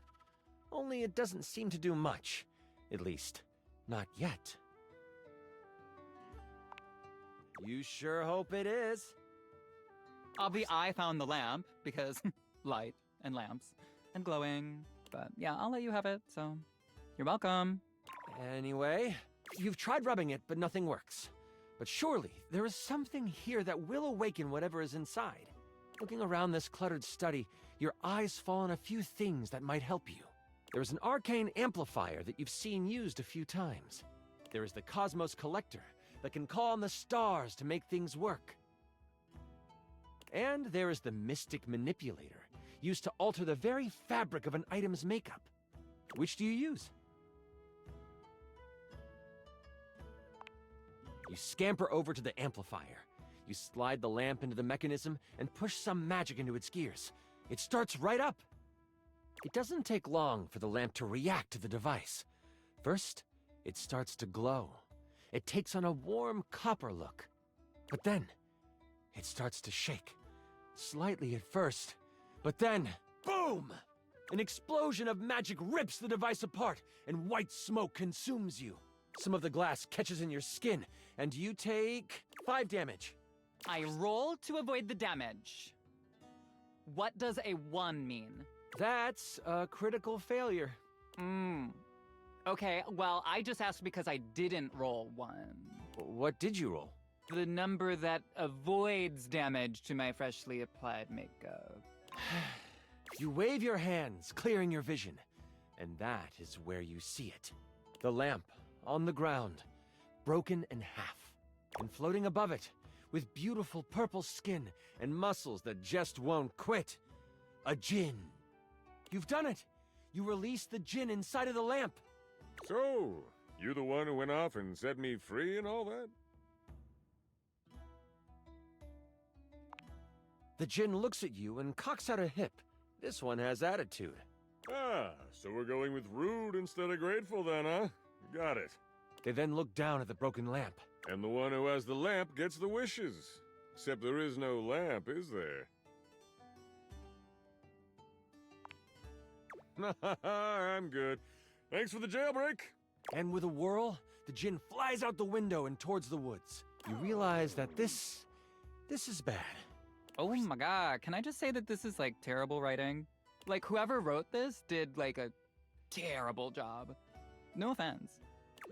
N: Only it doesn't seem to do much. At least, not yet. You sure hope it is.
O: I found the lamp because light and lamps and glowing. But yeah, I'll let you have it, so you're welcome.
N: Anyway, you've tried rubbing it, but nothing works. But surely there is something here that will awaken whatever is inside. Looking around this cluttered study, your eyes fall on a few things that might help you. There is an arcane amplifier that you've seen used a few times. There is the Cosmos Collector that can call on the stars to make things work. And there is the Mystic Manipulator, used to alter the very fabric of an item's makeup. Which do you use? You scamper over to the amplifier. You slide the lamp into the mechanism and push some magic into its gears. It starts right up. It doesn't take long for the lamp to react to the device. First, it starts to glow. It takes on a warm copper look. But then, it starts to shake. Slightly at first, but then, boom! An explosion of magic rips the device apart, and white smoke consumes you. Some of the glass catches in your skin, and you take 5 damage.
O: I roll to avoid the damage. What does a 1 mean?
N: That's a critical failure.
O: Okay, well, I just asked because I didn't roll 1.
N: What did you roll?
O: The number that avoids damage to my freshly applied makeup.
N: You wave your hands, clearing your vision, and that is where you see it. The lamp on the ground, broken in half, and floating above it, with beautiful purple skin and muscles that just won't quit. A djinn. You've done it! You released the djinn inside of the lamp.
P: So, you the one who went off and set me free and all that?
N: The djinn looks at you and cocks out a hip. This one has attitude.
P: Ah, so we're going with rude instead of grateful then, huh? Got it.
N: They then look down at the broken lamp.
P: And the one who has the lamp gets the wishes. Except there is no lamp, is there? I'm good. Thanks for the jailbreak.
N: And with a whirl, the djinn flies out the window and towards the woods. You realize that this is bad.
O: Oh my god, can I just say that this is like terrible writing? Like whoever wrote this did like a terrible job. No offense.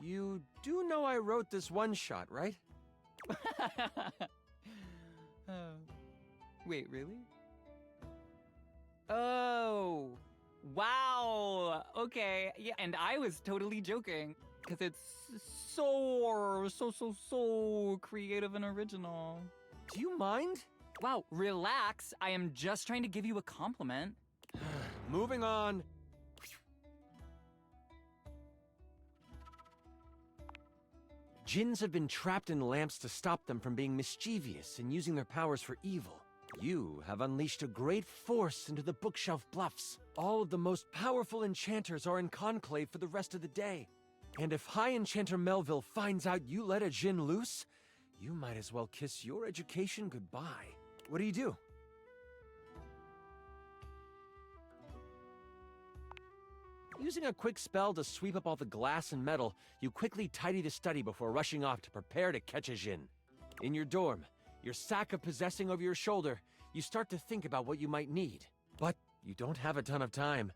N: You do know I wrote this one shot, right?
O: Wait, really? Oh, wow. Okay, yeah, and I was totally joking because it's so creative and original.
N: Do you mind?
O: Wow, relax. I am just trying to give you a compliment.
N: Moving on. Jinns have been trapped in lamps to stop them from being mischievous and using their powers for evil. You have unleashed a great force into the bookshelf bluffs. All of the most powerful enchanters are in conclave for the rest of the day. And if High Enchanter Melville finds out you let a Jinn loose, you might as well kiss your education goodbye. What do you do? Using a quick spell to sweep up all the glass and metal, you quickly tidy the study before rushing off to prepare to catch a Jinn. In your dorm, your sack of possessing over your shoulder, you start to think about what you might need. But you don't have a ton of time.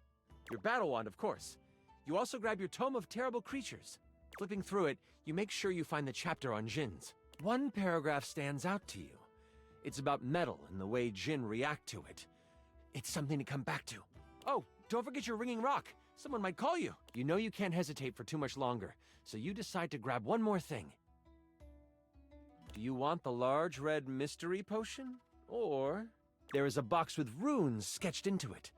N: Your battle wand, of course. You also grab your Tome of Terrible Creatures. Flipping through it, you make sure you find the chapter on Jinns. One paragraph stands out to you. It's about metal and the way Jinn react to it. It's something to come back to. Oh, don't forget your ringing rock. Someone might call you. You know you can't hesitate for too much longer, so you decide to grab one more thing. Do you want the large red mystery potion? Or there is a box with runes sketched into it.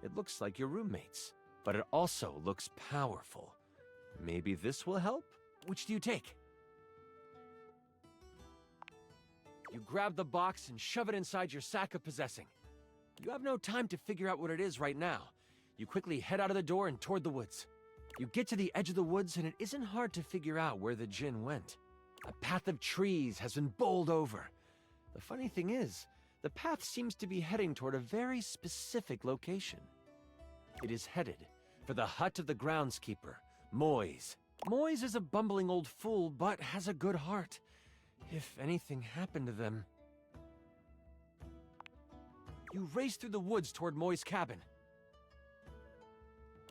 N: It looks like your roommate's, but it also looks powerful. Maybe this will help? Which do you take? You grab the box and shove it inside your sack of possessing. You have no time to figure out what it is right now. You quickly head out of the door and toward the woods. You get to the edge of the woods and it isn't hard to figure out where the Jinn went. A path of trees has been bowled over. The funny thing is, the path seems to be heading toward a very specific location. It is headed for the hut of the groundskeeper, Moise. Moise is a bumbling old fool, but has a good heart. If anything happened to them... You race through the woods toward Moi's cabin.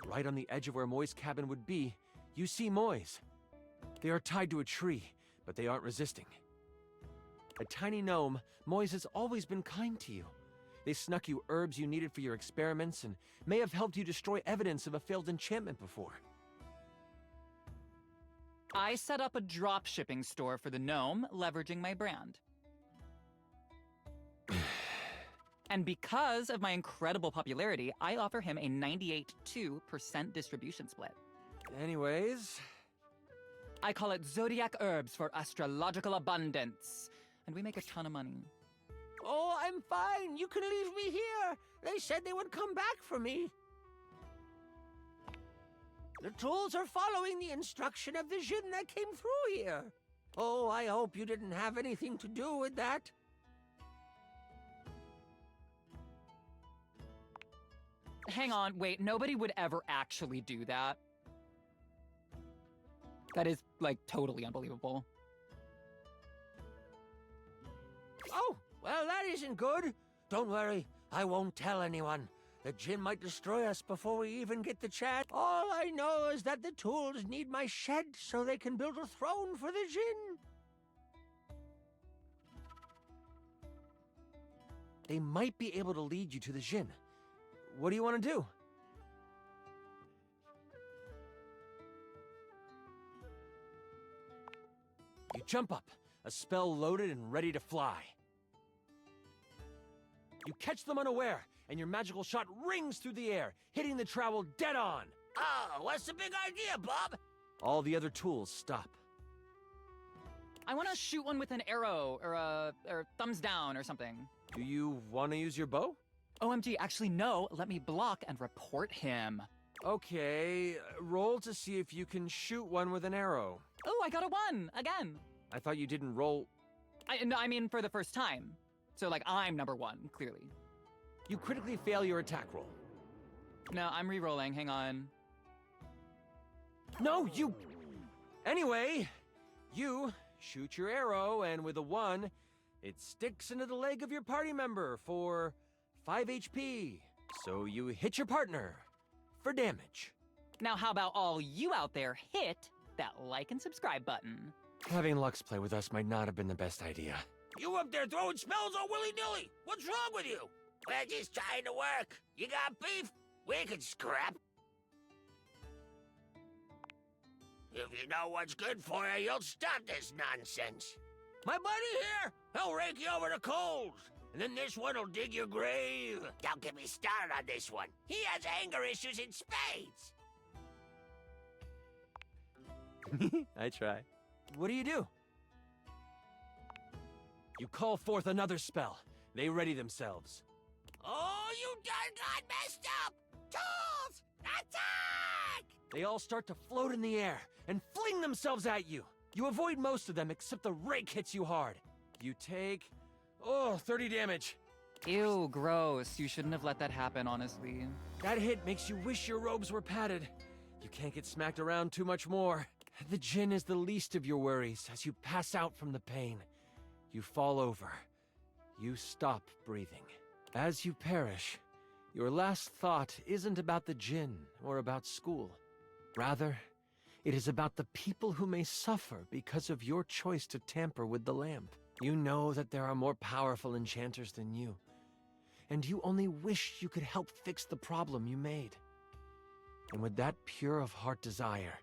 N: Right on the edge of where Moi's cabin would be, you see Moise. They are tied to a tree, but they aren't resisting. A tiny gnome, Moise has always been kind to you. They snuck you herbs you needed for your experiments and may have helped you destroy evidence of a failed enchantment before.
O: I set up a drop shipping store for the gnome, leveraging my brand. And because of my incredible popularity, I offer him a 98.2% distribution split.
N: Anyways...
O: I call it Zodiac Herbs for Astrological Abundance. And we make a ton of money.
M: Oh, I'm fine. You can leave me here. They said they would come back for me. The tools are following the instruction of the Jinn that came through here. Oh, I hope you didn't have anything to do with that.
O: Hang on, wait, nobody would ever actually do that. That is, like, totally unbelievable.
M: Oh, well, that isn't good. Don't worry, I won't tell anyone. The Jinn might destroy us before we even get the chance. All I know is that the tools need my shed so they can build a throne for the Jinn.
N: They might be able to lead you to the Jinn. What do you want to do? You jump up, a spell loaded and ready to fly. You catch them unaware, and your magical shot rings through the air, hitting the trowel dead on.
M: Oh, what's the big idea, Bob?
N: All the other tools stop.
O: I want to shoot one with an arrow, or thumbs down, or something.
N: Do you want to use your bow?
O: OMG, actually no, let me block and report him.
N: Okay, roll to see if you can shoot one with an arrow.
O: Oh, I got a 1, again.
N: I thought you didn't roll...
O: No, I mean for the first time. So, like, I'm number 1, clearly.
N: You critically fail your attack roll.
O: No, I'm re-rolling, hang on.
N: No, you... Anyway, you shoot your arrow, and with a 1, it sticks into the leg of your party member for 5 HP. So you hit your partner for damage.
O: Now how about all you out there hit that like and subscribe button?
N: Having Lux play with us might not have been the best idea.
M: You up there throwing spells all willy-nilly. What's wrong with you? We're just trying to work. You got beef? We can scrap. If you know what's good for you, you'll stop this nonsense. My buddy here, he'll rake you over the coals. And then this one will dig your grave. Don't get me started on this one. He has anger issues in spades.
N: I try. what do? You call forth another spell. They ready themselves.
M: Oh, you done got messed up! Tools! Attack!
N: They all start to float in the air and fling themselves at you. You avoid most of them except the rake hits you hard. You take, 30 damage.
O: Ew, gross. You shouldn't have let that happen, honestly.
N: That hit makes you wish your robes were padded. You can't get smacked around too much more. The djinn is the least of your worries as you pass out from the pain. You fall over. You stop breathing. As you perish, your last thought isn't about the djinn or about school. Rather, it is about the people who may suffer because of your choice to tamper with the lamp. You know that there are more powerful enchanters than you, and you only wish you could help fix the problem you made. And with that pure of heart desire,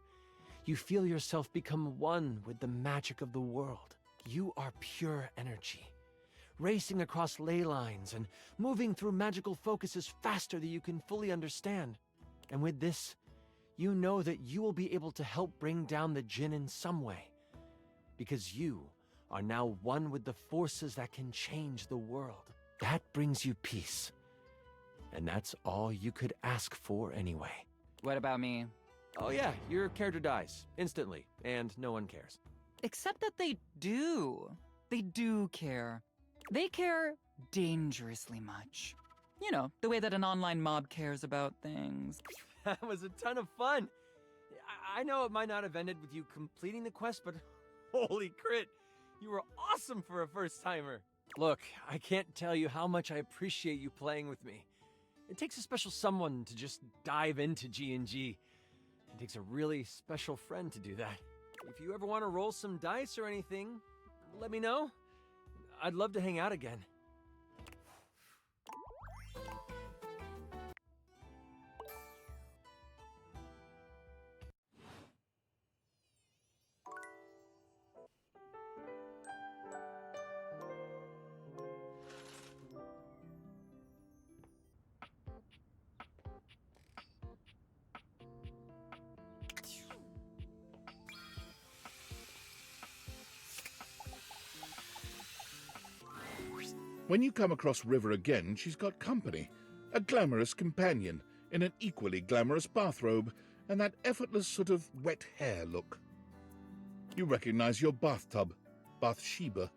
N: you feel yourself become one with the magic of the world. You are pure energy, racing across ley lines and moving through magical focuses faster than you can fully understand. And with this, you know that you will be able to help bring down the djinn in some way, because you are now one with the forces that can change the world. That brings you peace. And that's all you could ask for anyway.
O: What about me?
N: Oh yeah, your character dies, instantly, and no one cares.
O: Except that they do. They do care. They care dangerously much. You know, the way that an online mob cares about things.
N: That was a ton of fun. I know it might not have ended with you completing the quest, but holy crit, you were awesome for a first-timer. Look, I can't tell you how much I appreciate you playing with me. It takes a special someone to just dive into G&G. It takes a really special friend to do that. If you ever want to roll some dice or anything, let me know. I'd love to hang out again.
C: When you come across River again, she's got company. A glamorous companion in an equally glamorous bathrobe and that effortless sort of wet hair look. You recognize your bathtub, Bathsheba.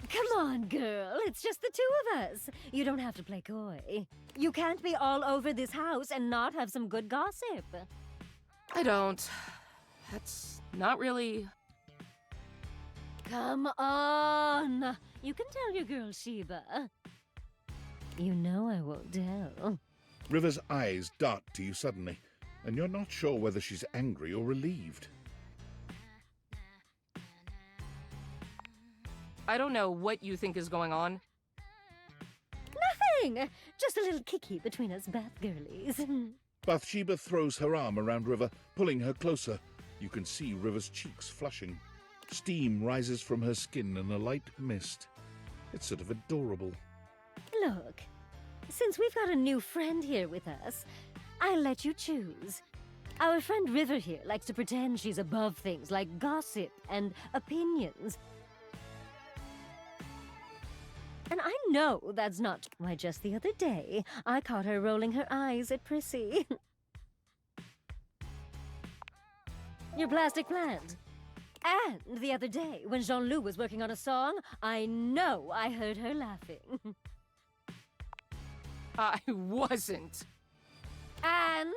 Q: Come on, girl. It's just the two of us. You don't have to play coy. You can't be all over this house and not have some good gossip.
G: I don't. That's not really...
Q: Come on. You can tell your girl Sheba. You know I won't tell.
C: River's eyes dart to you suddenly, and you're not sure whether she's angry or relieved.
G: I don't know what you think is going on.
Q: Nothing. Just a little kicky between us bath girlies.
C: Bathsheba throws her arm around River, pulling her closer. You can see River's cheeks flushing. Steam rises from her skin in a light mist. It's sort of adorable.
Q: Look, since we've got a new friend here with us, I'll let you choose. Our friend River here likes to pretend she's above things like gossip and opinions. And I know that's not why just the other day I caught her rolling her eyes at Prissy. Your plastic plant. And the other day, when Jean-Loup was working on a song, I know I heard her laughing.
G: I wasn't.
Q: And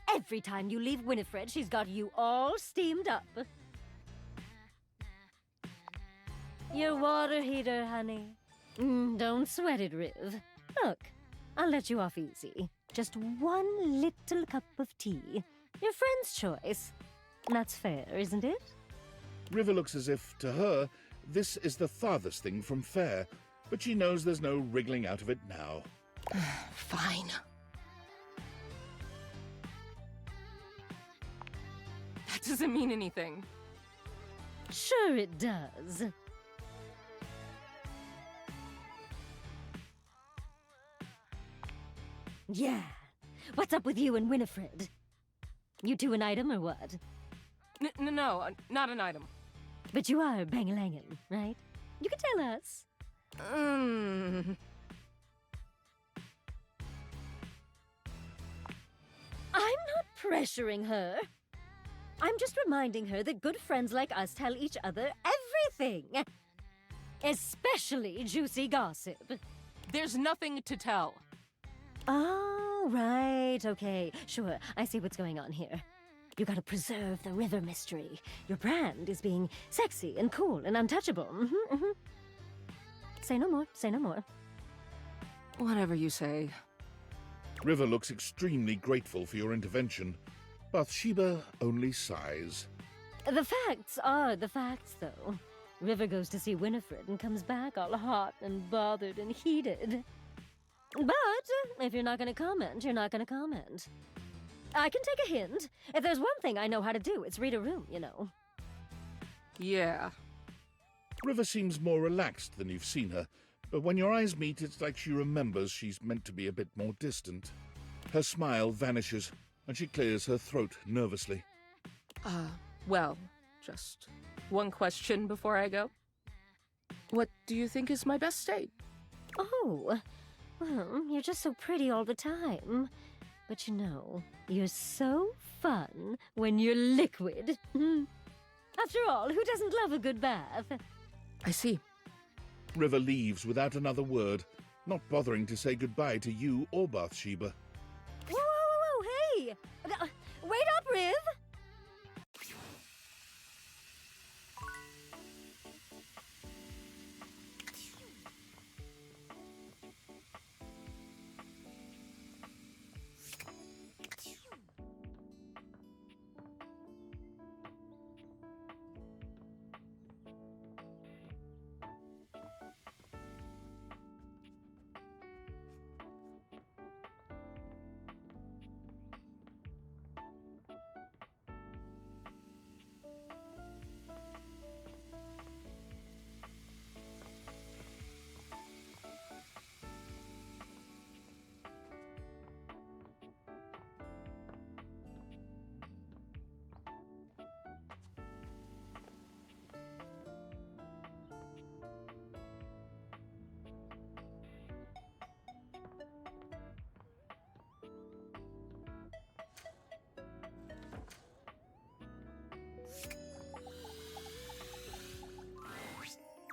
Q: every time you leave Winifred, she's got you all steamed up. Your water heater, honey. Don't sweat it, Riv. Look, I'll let you off easy. Just one little cup of tea. Your friend's choice. That's fair, isn't it?
C: River looks as if, to her, this is the farthest thing from fair, but she knows there's no wriggling out of it now.
G: Fine. That doesn't mean anything.
Q: Sure it does. Yeah. What's up with you and Winifred? You two an item or what?
G: No, not an item.
Q: But you are Bangalangan, right? You can tell us. I'm not pressuring her. I'm just reminding her that good friends like us tell each other everything. Especially juicy gossip.
R: There's nothing to tell.
Q: Oh, right, okay. Sure, I see what's going on here. You gotta preserve the river mystery. Your brand is being sexy and cool and untouchable. Say no more, say no more.
M: Whatever you say.
C: River looks extremely grateful for your intervention. Bathsheba only sighs.
Q: The facts are the facts, though. River goes to see Winifred and comes back all hot and bothered and heated. But if you're not gonna comment, you're not gonna comment. I can take a hint. If there's one thing I know how to do, it's read a room, you know.
M: Yeah.
C: River seems more relaxed than you've seen her, but when your eyes meet, it's like she remembers she's meant to be a bit more distant. Her smile vanishes, and she clears her throat nervously.
R: Well, just one question before I go. What do you think is my best state?
Q: Oh, well, you're just so pretty all the time. But you know, you're so fun when you're liquid. After all, who doesn't love a good bath?
R: I see.
C: River leaves without another word, not bothering to say goodbye to you or Bathsheba.
Q: Whoa, hey! Wait up, Riv!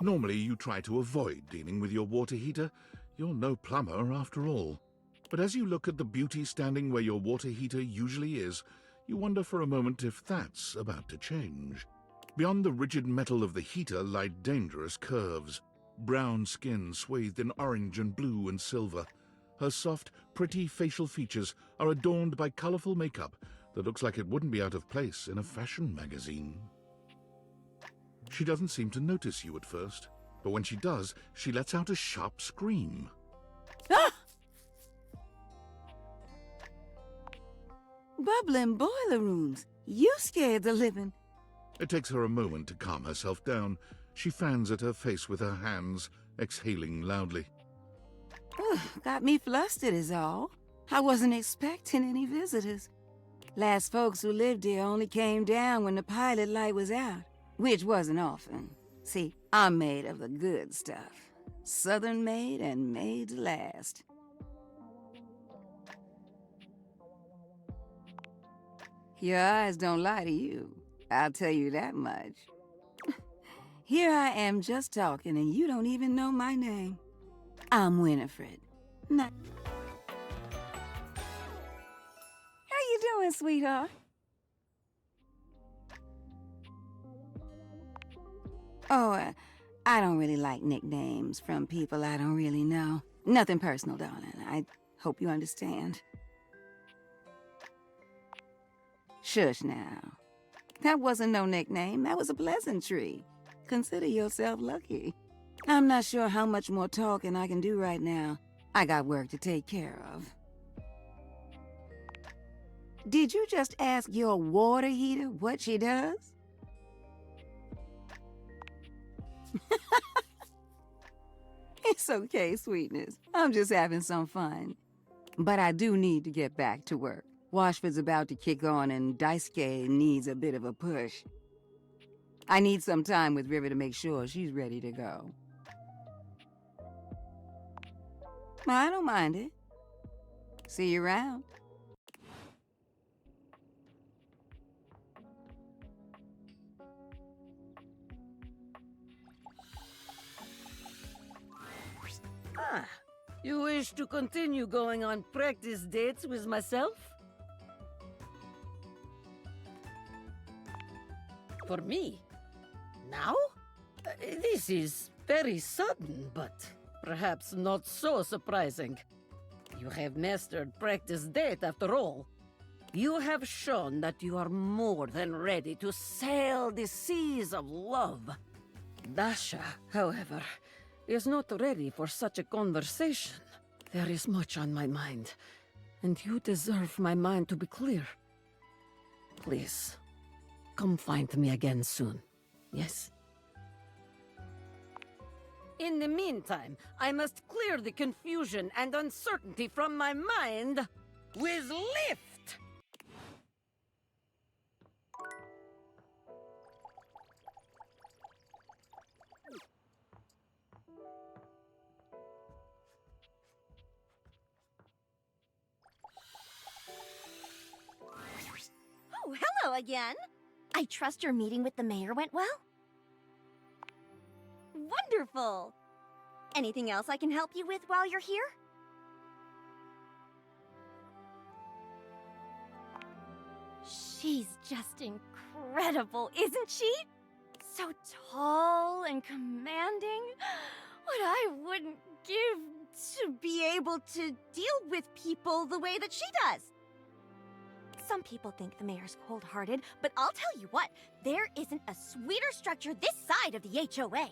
C: Normally, you try to avoid dealing with your water heater. You're no plumber, after all. But as you look at the beauty standing where your water heater usually is, you wonder for a moment if that's about to change. Beyond the rigid metal of the heater lie dangerous curves. Brown skin swathed in orange and blue and silver. Her soft, pretty facial features are adorned by colorful makeup that looks like it wouldn't be out of place in a fashion magazine. She doesn't seem to notice you at first, but when she does, she lets out a sharp scream.
S: Ah! Bubbling boiler rooms. You scared the living.
C: It takes her a moment to calm herself down. She fans at her face with her hands, exhaling loudly.
S: Got me flustered is all. I wasn't expecting any visitors. Last folks who lived here only came down when the pilot light was out, which wasn't often. See, I'm made of the good stuff. Southern made and made to last. Your eyes don't lie to you, I'll tell you that much. Here I am just talking and you don't even know my name. I'm Winifred. How you doing, sweetheart? Oh, I don't really like nicknames from people I don't really know. Nothing personal, darling. I hope you understand. Shush now. That wasn't no nickname. That was a pleasantry. Consider yourself lucky. I'm not sure how much more talking I can do right now. I got work to take care of. Did you just ask your water heater what she does? It's okay, sweetness. I'm just having some fun. But I do need to get back to work. Washford's about to kick on and Daisuke needs a bit of a push. I need some time with River to make sure she's ready to go. I don't mind it. See you around.
F: Ah, you wish to continue going on practice dates with myself? For me? Now? This is very sudden, but perhaps not so surprising. You have mastered practice date after all. You have shown that you are more than ready to sail the seas of love. Dasha, however, is not ready for such a conversation. There is much on my mind, and you deserve my mind to be clear. Please, come find me again soon, yes? In the meantime, I must clear the confusion and uncertainty from my mind with lift!
J: Oh, hello again. I trust your meeting with the mayor went well? Wonderful! Anything else I can help you with while you're here? She's just incredible, isn't she? So tall and commanding. What I wouldn't give to be able to deal with people the way that she does. Some people think the mayor's cold-hearted, but I'll tell you what, there isn't a sweeter structure this side of the HOA.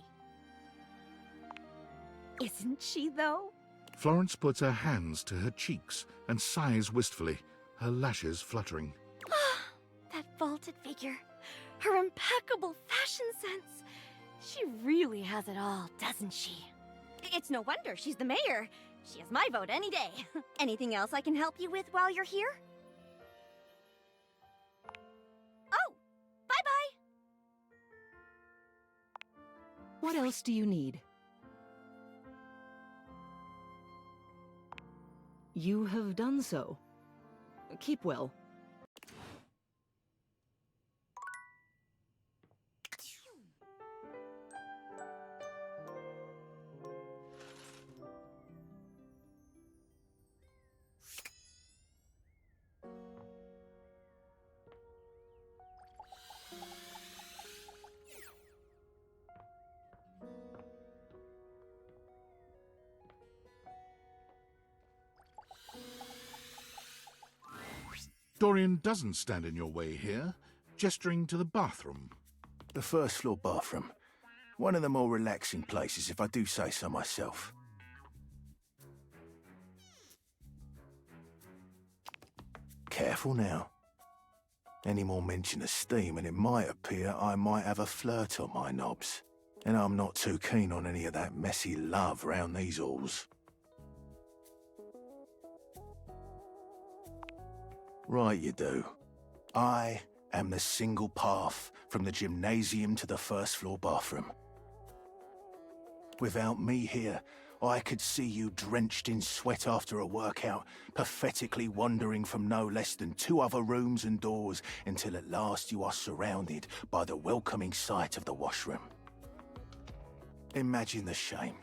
J: Isn't she, though?
C: Florence puts her hands to her cheeks and sighs wistfully, her lashes fluttering.
J: That vaulted figure, her impeccable fashion sense. She really has it all, doesn't she? It's no wonder she's the mayor. She has my vote any day. Anything else I can help you with while you're here? Oh, bye-bye.
D: What else do you need? You have done so. Keep well.
C: Dorian doesn't stand in your way here, gesturing to the bathroom.
A: The first floor bathroom. One of the more relaxing places, if I do say so myself. Careful now. Any more mention of steam and it might appear I might have a flirt on my knobs. And I'm not too keen on any of that messy love round these halls. Right you do. I am the single path from the gymnasium to the first floor bathroom. Without me here, I could see you drenched in sweat after a workout, pathetically wandering from no less than 2 other rooms and doors until at last you are surrounded by the welcoming sight of the washroom. Imagine the shame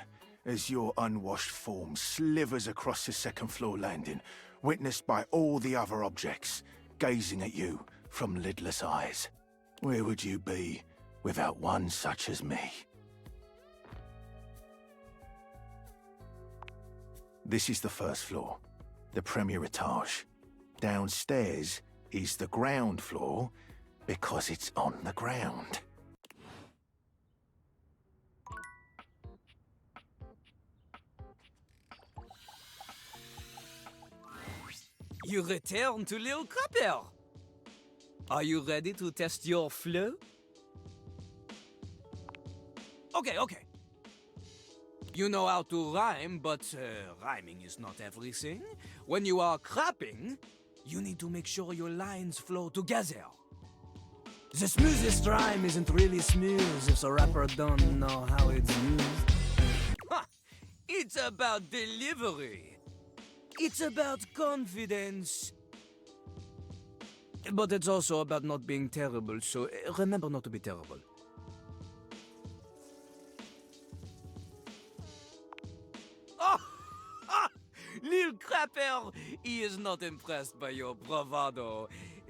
A: as your unwashed form slithers across the second floor landing, witnessed by all the other objects, gazing at you from lidless eyes. Where would you be without one such as me? This is the first floor, the premier etage. Downstairs is the ground floor, because it's on the ground.
L: You return to Little Crapper. Are you ready to test your flow? Okay. You know how to rhyme, but rhyming is not everything. When you are crapping, you need to make sure your lines flow together. The smoothest rhyme isn't really smooth if the rapper don't know how it's used. Ha! It's about delivery. It's about confidence. But it's also about not being terrible, so remember not to be terrible. Oh! Ah! Lil Crapper, he is not impressed by your bravado,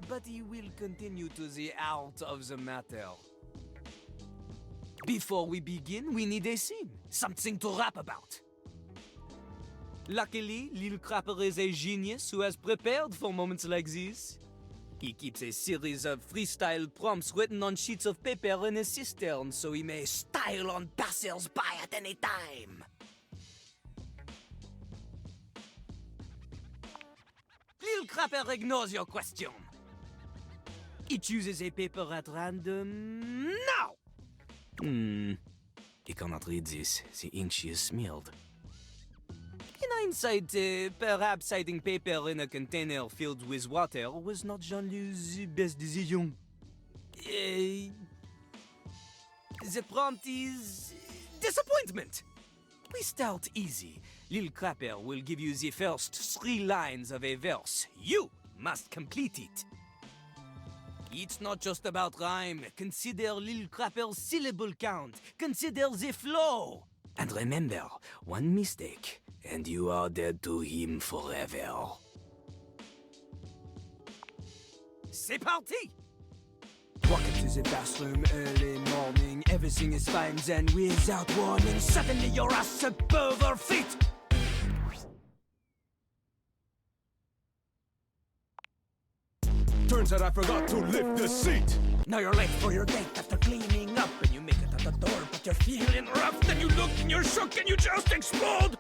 L: but he will continue to the art of the matter. Before we begin, we need a scene, something to rap about. Luckily, Lil Crapper is a genius who has prepared for moments like this. He keeps a series of freestyle prompts written on sheets of paper in a cistern so he may style on passers-by at any time. Lil Crapper ignores your question. He chooses a paper at random now! He cannot read this. The ink she is smeared. In hindsight, perhaps hiding paper in a container filled with water was not Jean-Lou's best decision. The prompt is disappointment. We start easy. Lil Crapper will give you the first 3 lines of a verse. You must complete it. It's not just about rhyme. Consider Lil Crapper's syllable count. Consider the flow. And remember, one mistake, and you are dead to him forever. C'est parti! Walk into the bathroom early morning. Everything is fine, then without warning, suddenly your ass above her feet.
K: Turns out I forgot to lift the seat.
L: Now you're late for your date after cleaning up, and you make it at the door, but you're feeling rough. Then you look and you're shook and you just explode.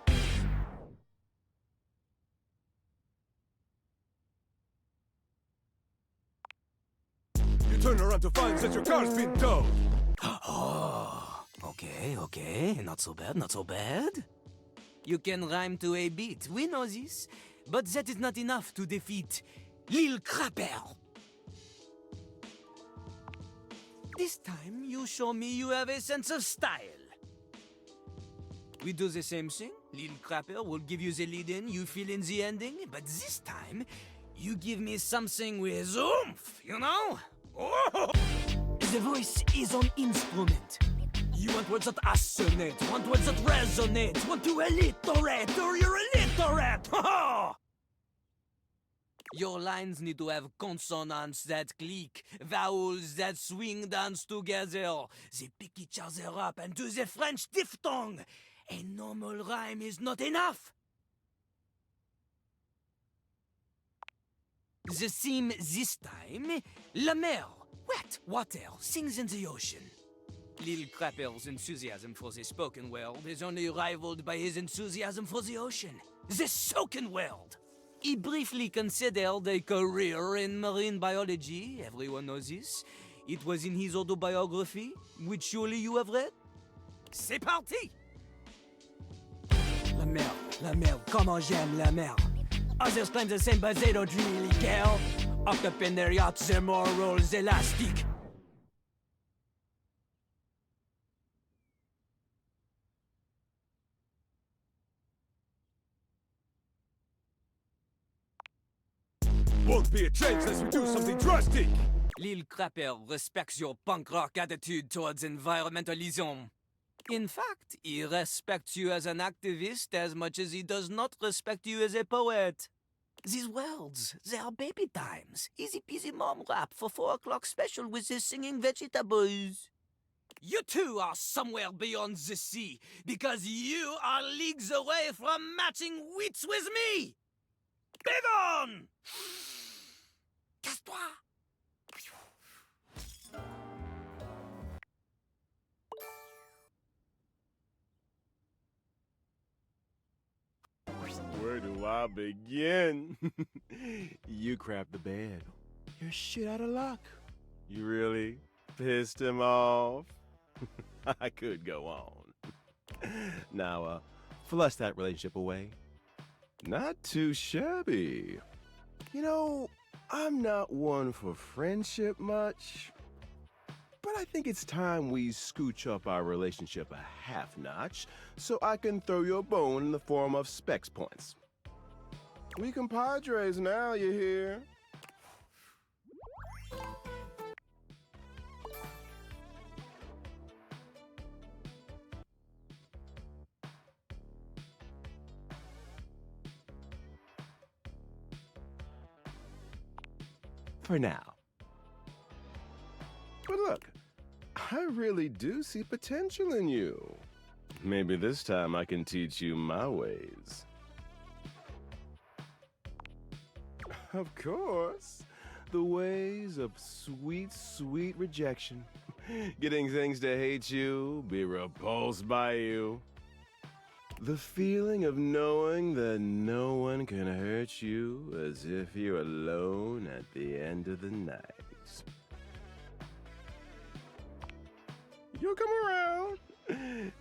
K: You turn around to find that your car's been towed.
L: Oh, okay, not so bad, not so bad. You can rhyme to a beat, we know this, but that is not enough to defeat Lil Crapper. This time, you show me you have a sense of style. We do the same thing. Lil Crapper will give you the lead in, you fill in the ending, but this time, you give me something with oomph, you know? Oh! The voice is an instrument. You want words that assonate, want words that resonate, want to alliterate, or you're illiterate! Your lines need to have consonants that click, vowels that swing dance together. They pick each other up and do the French diphthong. A normal rhyme is not enough. The theme this time, La Mer, wet water, sings in the ocean. Lil Crapper's enthusiasm for the spoken world is only rivaled by his enthusiasm for the ocean, the soaking world. He briefly considered a career in marine biology, everyone knows this. It was in his autobiography, which surely you have read. C'est parti! La mer, comment j'aime la mer. Others claim the same, but they don't really care. Up in their yachts, their morals elastic.
K: Won't be a change unless we do something drastic.
L: Lil Crapper respects your punk rock attitude towards environmentalism. In fact, he respects you as an activist as much as he does not respect you as a poet. These words, they are baby times. Easy peasy mom rap for 4 o'clock special with the singing vegetables. You two are somewhere beyond the sea, because you are leagues away from matching wits with me! Begone! Casse-toi!
N: Where do I begin? You crapped the bed. You're shit out of luck. You really pissed him off? I could go on. Now, flush that relationship away. Not too shabby. You know, I'm not one for friendship much,
T: But I think it's time we scooch up our relationship a half notch so I can throw you a bone in the form of specs points. We compadres now, you hear? For now. But look, I really do see potential in you. Maybe this time I can teach you my ways. Of course, the ways of sweet, sweet rejection. Getting things to hate you, be repulsed by you. The feeling of knowing that no one can hurt you as if you're alone at the end of the night. You'll come around.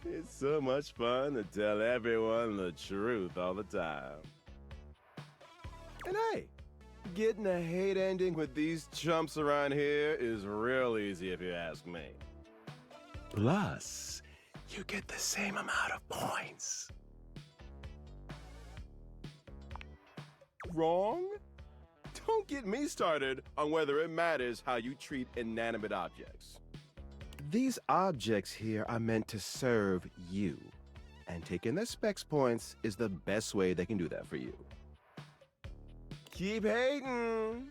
T: It's so much fun to tell everyone the truth all the time. And hey, getting a hate ending with these chumps around here is real easy if you ask me. Plus, you get the same amount of points. Wrong? Don't get me started on whether it matters how you treat inanimate objects. These objects here are meant to serve you, and taking their specs points is the best way they can do that for you. Keep hating!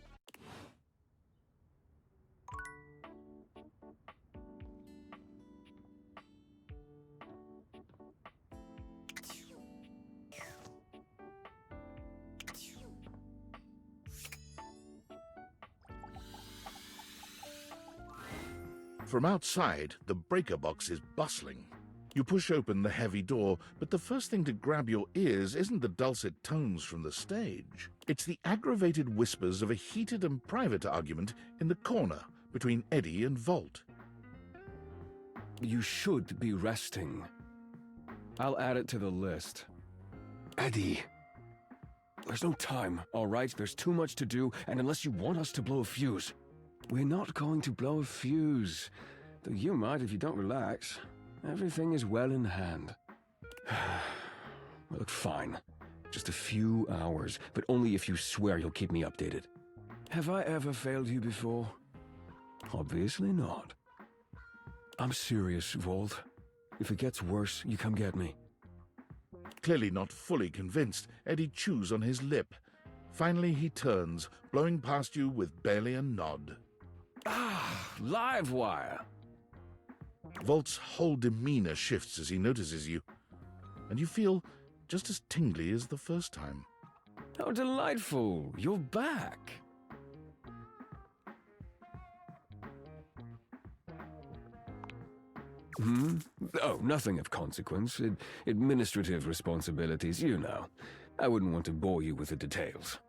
C: From outside, the breaker box is bustling. You push open the heavy door, but the first thing to grab your ears isn't the dulcet tones from the stage. It's the aggravated whispers of a heated and private argument in the corner between Eddie and Volt.
K: You should be resting. I'll add it to the list. Eddie. There's no time, all right? There's too much to do, and unless you want us to blow a fuse... We're not going to blow a fuse. Though you might if you don't relax. Everything is well in hand. Look, fine. Just a few hours, but only if you swear you'll keep me updated. Have I ever failed you before? Obviously not. I'm serious, Volt. If it gets worse, you come get me.
C: Clearly not fully convinced, Eddie chews on his lip. Finally, he turns, blowing past you with barely a nod.
K: Ah, Livewire!
C: Volt's whole demeanor shifts as he notices you, and you feel just as tingly as the first time.
K: How delightful! You're back! Oh, nothing of consequence. Administrative responsibilities, you know. I wouldn't want to bore you with the details.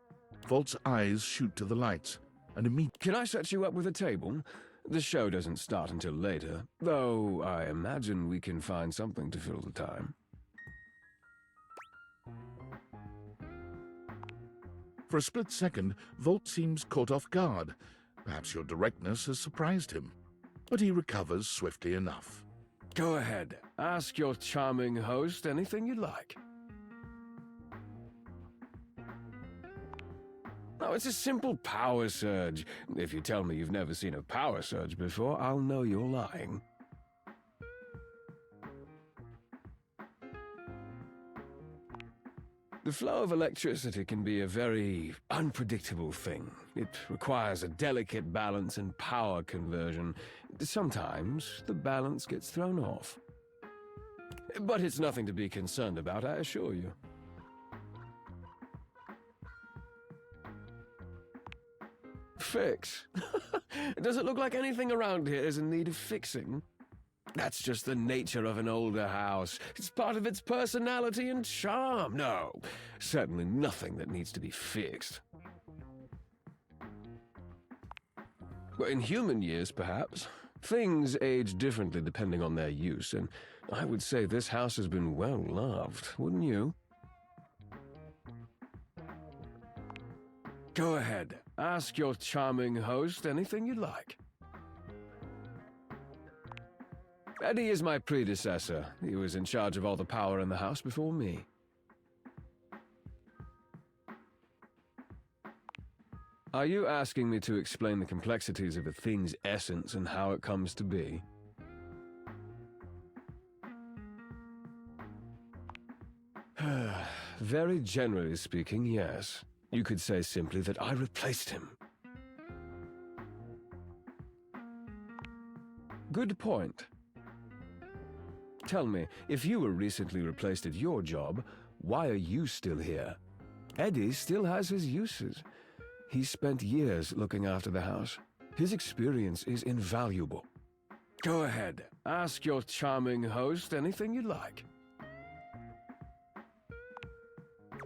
C: Volt's eyes shoot to the lights, and immediately...
K: Can I set you up with a table? The show doesn't start until later, though I imagine we can find something to fill the time.
C: For a split second, Volt seems caught off guard. Perhaps your directness has surprised him. But he recovers swiftly enough.
K: Go ahead. Ask your charming host anything you'd like. Oh, it's a simple power surge. If you tell me you've never seen a power surge before, I'll know you're lying. The flow of electricity can be a very unpredictable thing. It requires a delicate balance and power conversion. Sometimes the balance gets thrown off. But it's nothing to be concerned about, I assure you. Fix? Does it look like anything around here is in need of fixing? That's just the nature of an older house. It's part of its personality and charm. No, certainly nothing that needs to be fixed. Well, in human years, perhaps. Things age differently depending on their use, and I would say this house has been well loved, wouldn't you? Go ahead. Ask your charming host anything you'd like.
N: Eddie is my predecessor. He was in charge of all the power in the house before me. Are you asking me to explain the complexities of a thing's essence and how it comes to be? Very generally speaking, yes. You could say simply that I replaced him. Good point. Tell me, if you were recently replaced at your job, why are you still here? Eddie still has his uses. He spent years looking after the house. His experience is invaluable. Go ahead, ask your charming host anything you like.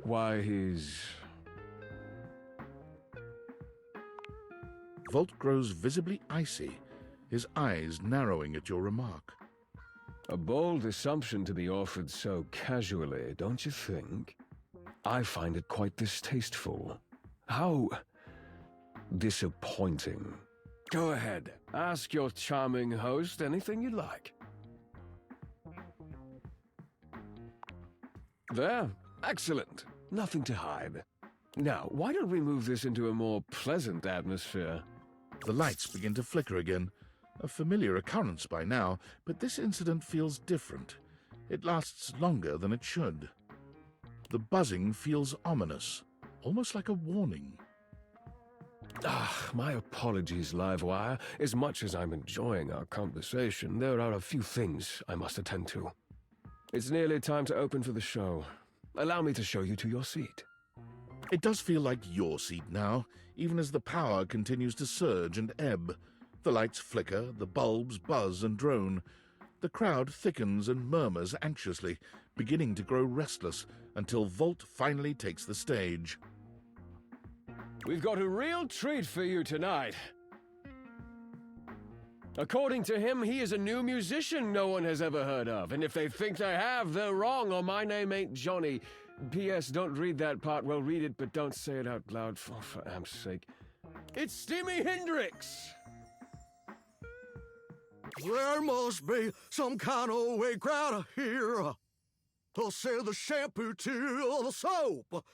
N: Why he's...
C: Volt grows visibly icy, his eyes narrowing at your remark.
N: A bold assumption to be offered so casually, don't you think? I find it quite distasteful. How disappointing. Go ahead, ask your charming host anything you like. There, excellent. Nothing to hide. Now, why don't we move this into a more pleasant atmosphere?
C: The lights begin to flicker again. A familiar occurrence by now, but this incident feels different. It lasts longer than it should. The buzzing feels ominous, almost like a warning.
N: My apologies, Livewire. As much as I'm enjoying our conversation, there are a few things I must attend to. It's nearly time to open for the show. Allow me to show you to your seat.
C: It does feel like your seat now, even as the power continues to surge and ebb. The lights flicker, the bulbs buzz and drone. The crowd thickens and murmurs anxiously, beginning to grow restless, until Volt finally takes the stage.
N: We've got a real treat for you tonight. According to him, he is a new musician no one has ever heard of, and if they think they have, they're wrong, or my name ain't Johnny. P.S. Don't read that part. Well, read it, but don't say it out loud, for amp's sake. It's Stimi Hendrix!
U: There must be some kind of way crowd here. They'll sell the shampoo to the soap.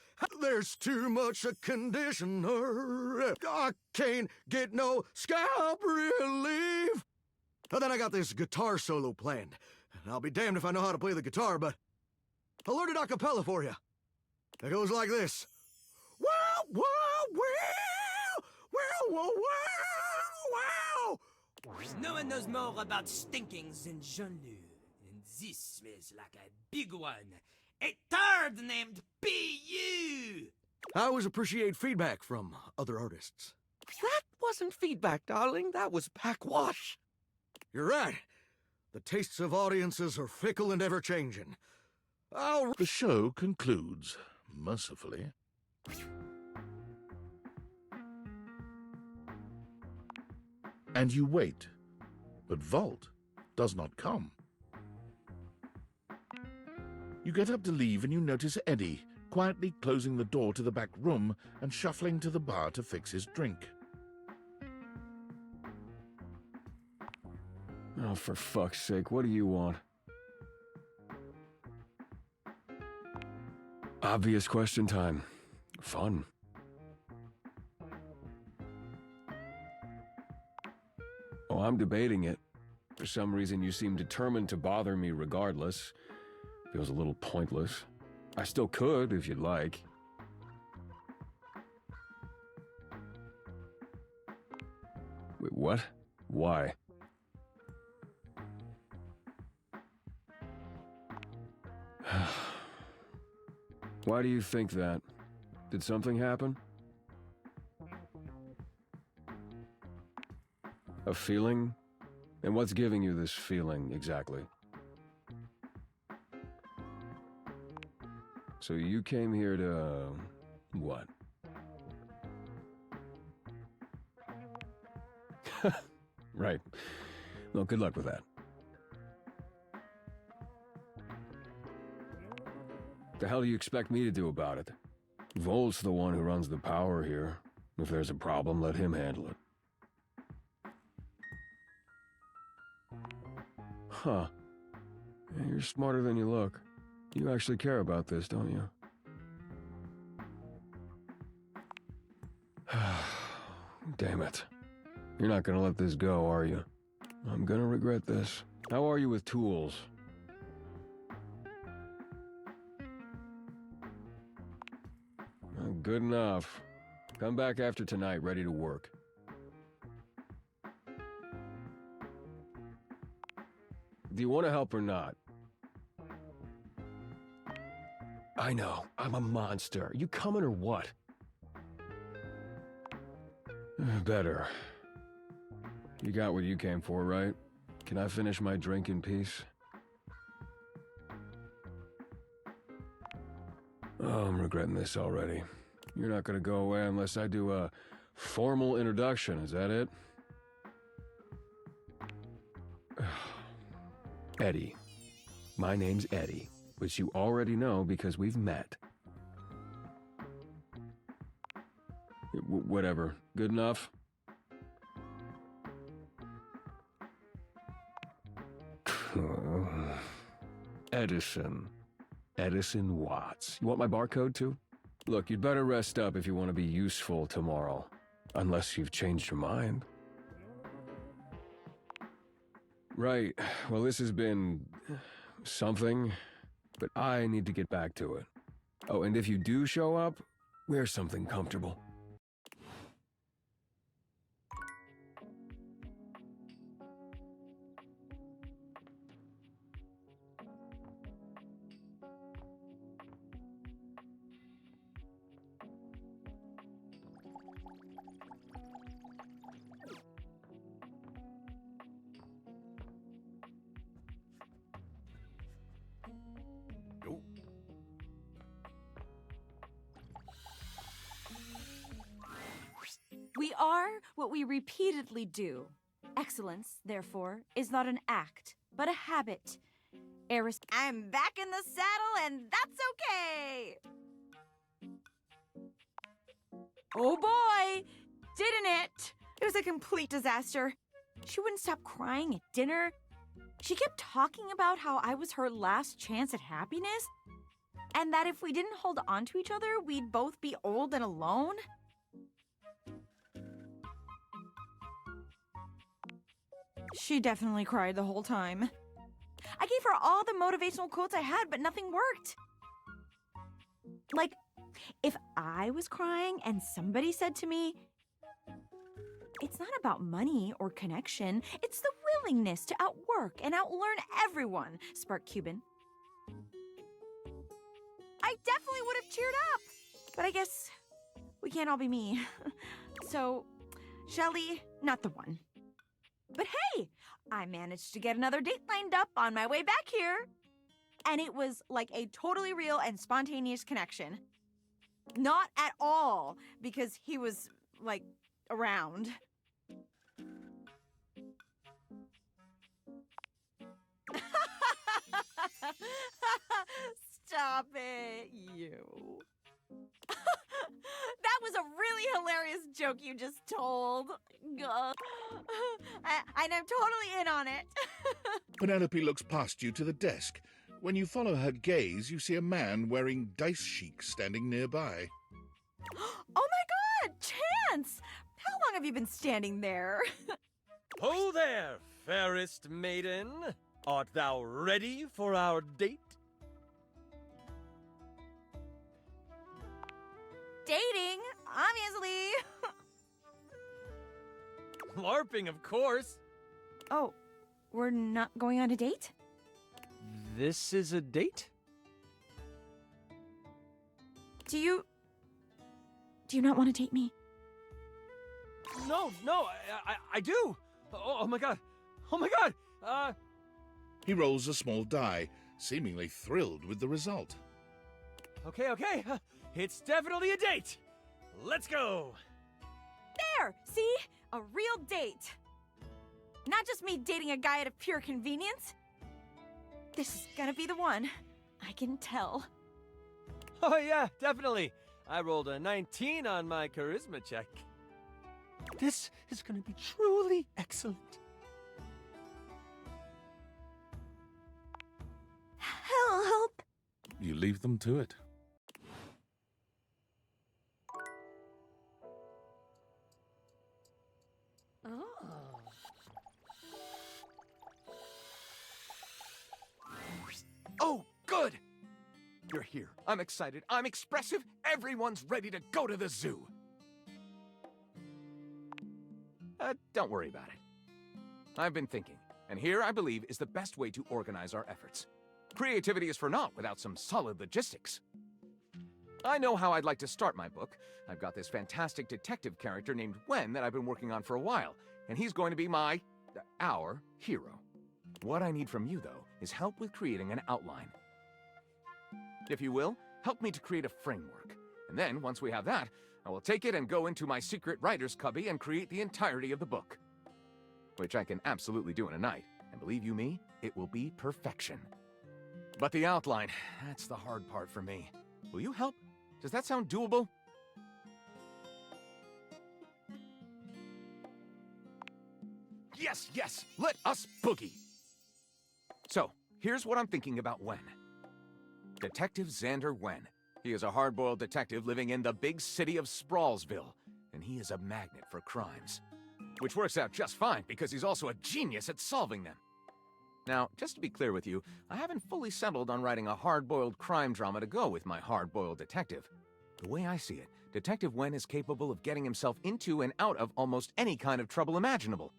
U: There's too much conditioner. I can't get no scalp relief. And then I got this guitar solo planned. And I'll be damned if I know how to play the guitar, but I'll learn it a cappella for you. It goes like this. Wow, wow, wow, wow, wow, wow, wow.
L: No one knows more about stinkings than Jean-Loup. And this smells like a big one. A turd named P.U.
U: I always appreciate feedback from other artists.
M: That wasn't feedback, darling. That was backwash.
U: You're right. The tastes of audiences are fickle and ever-changing.
C: The show concludes, mercifully. And you wait, but Volt does not come. You get up to leave and you notice Eddie quietly closing the door to the back room and shuffling to the bar to fix his drink.
N: Oh, for fuck's sake, what do you want? Obvious question time. Fun. Oh, I'm debating it. For some reason, you seem determined to bother me regardless. Feels a little pointless. I still could, if you'd like. Wait, what? Why? Why do you think that? Did something happen? A feeling? And what's giving you this feeling, exactly? So you came here to... what? Right. Well, good luck with that. The hell do you expect me to do about it? Volt's the one who runs the power here. If there's a problem, let him handle it.
T: Huh. Yeah, you're smarter than you look. You actually care about this, don't you? Damn it. You're not gonna let this go, are you? I'm gonna regret this. How are you with tools? Good enough. Come back after tonight, ready to work. Do you want to help or not? I know, I'm a monster. You coming or what? Better. You got what you came for, right? Can I finish my drink in peace? Oh, I'm regretting this already. You're not gonna go away unless I do a formal introduction, is that it? Eddie. My name's Eddie, which you already know because we've met. Whatever. Good enough? Edison. Edison Watts. You want my barcode too? Look, you'd better rest up if you want to be useful tomorrow. Unless you've changed your mind. Right. Well, this has been something, but I need to get back to it. Oh, and if you do show up, wear something comfortable.
H: We are what we repeatedly do. Excellence, therefore, is not an act, but a habit. I'm back in the saddle, and that's okay! Oh boy! Didn't it? It was a complete disaster. She wouldn't stop crying at dinner. She kept talking about how I was her last chance at happiness, and that if we didn't hold on to each other, we'd both be old and alone. She definitely cried the whole time. I gave her all the motivational quotes I had, but nothing worked. Like, if I was crying and somebody said to me, "It's not about money or connection, it's the willingness to outwork and outlearn everyone," sparked Cuban. I definitely would have cheered up. But I guess we can't all be me. So, Shelly, not the one. But hey, I managed to get another date lined up on my way back here. And it was like a totally real and spontaneous connection. Not at all, because he was, like, around. Stop it, you. That was a really hilarious joke you just told. And I'm totally in on it.
C: Penelope looks past you to the desk. When you follow her gaze, you see a man wearing dice chic standing nearby.
H: Oh my god, Chance! How long have you been standing there?
N: Ho there, fairest maiden. Art thou ready for our date?
H: Dating, obviously.
N: LARPing, of course.
H: Oh, we're not going on a date?
N: This is a date?
H: Do you not want to date me?
N: No, I do. Oh my god. Oh my god.
C: He rolls a small die, seemingly thrilled with the result.
N: Okay. It's definitely a date. Let's go.
H: There, see? A real date. Not just me dating a guy out of pure convenience. This is gonna be the one. I can tell.
N: Oh yeah, definitely. I rolled a 19 on my charisma check. This is gonna be truly excellent.
P: leave them to it.
K: Oh, good! You're here. I'm excited. I'm expressive. Everyone's ready to go to the zoo. Don't worry about it. I've been thinking, and here, I believe, is the best way to organize our efforts. Creativity is for naught without some solid logistics. I know how I'd like to start my book. I've got this fantastic detective character named Wen that I've been working on for a while, and he's going to be our hero. What I need from you, though, is help with creating an outline. If you will, help me to create a framework. And then, once we have that, I will take it and go into my secret writer's cubby and create the entirety of the book. Which I can absolutely do in a night, and believe you me, it will be perfection. But the outline, that's the hard part for me. Will you help? Does that sound doable? Yes, yes, let us boogie! So, here's what I'm thinking about Wen. Detective Xander Wen. He is a hard-boiled detective living in the big city of Sprawlsville, and he is a magnet for crimes. Which works out just fine, because he's also a genius at solving them. Now, just to be clear with you, I haven't fully settled on writing a hard-boiled crime drama to go with my hard-boiled detective. The way I see it, Detective Wen is capable of getting himself into and out of almost any kind of trouble imaginable.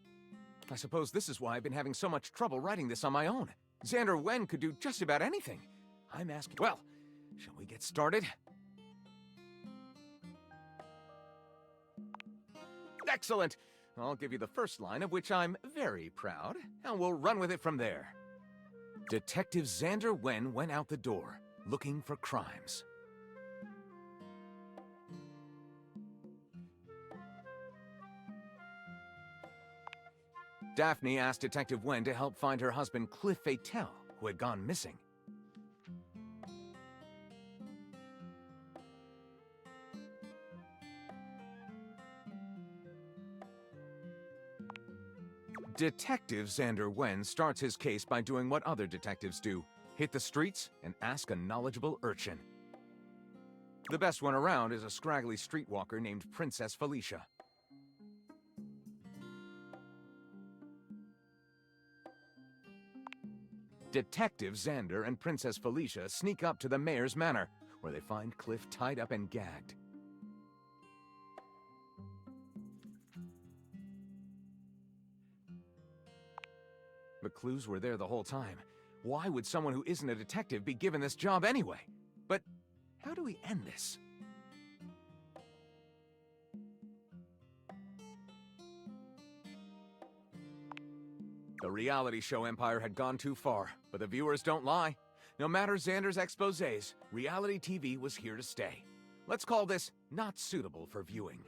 K: I suppose this is why I've been having so much trouble writing this on my own. Xander Wen could do just about anything. I'm asking... Well, shall we get started? Excellent! I'll give you the first line, of which I'm very proud, and we'll run with it from there. Detective Xander Wen went out the door, looking for crimes. Daphne asked Detective Wen to help find her husband Cliff Fatel, who had gone missing. Detective Xander Wen starts his case by doing what other detectives do: hit the streets and ask a knowledgeable urchin. The best one around is a scraggly streetwalker named Princess Felicia. Detective Xander and Princess Felicia sneak up to the mayor's manor, where they find Cliff tied up and gagged. The clues were there the whole time. Why would someone who isn't a detective be given this job anyway? But how do we end this? The reality show empire had gone too far, but the viewers don't lie. No matter Xander's exposés, reality TV was here to stay. Let's call this not suitable for viewing.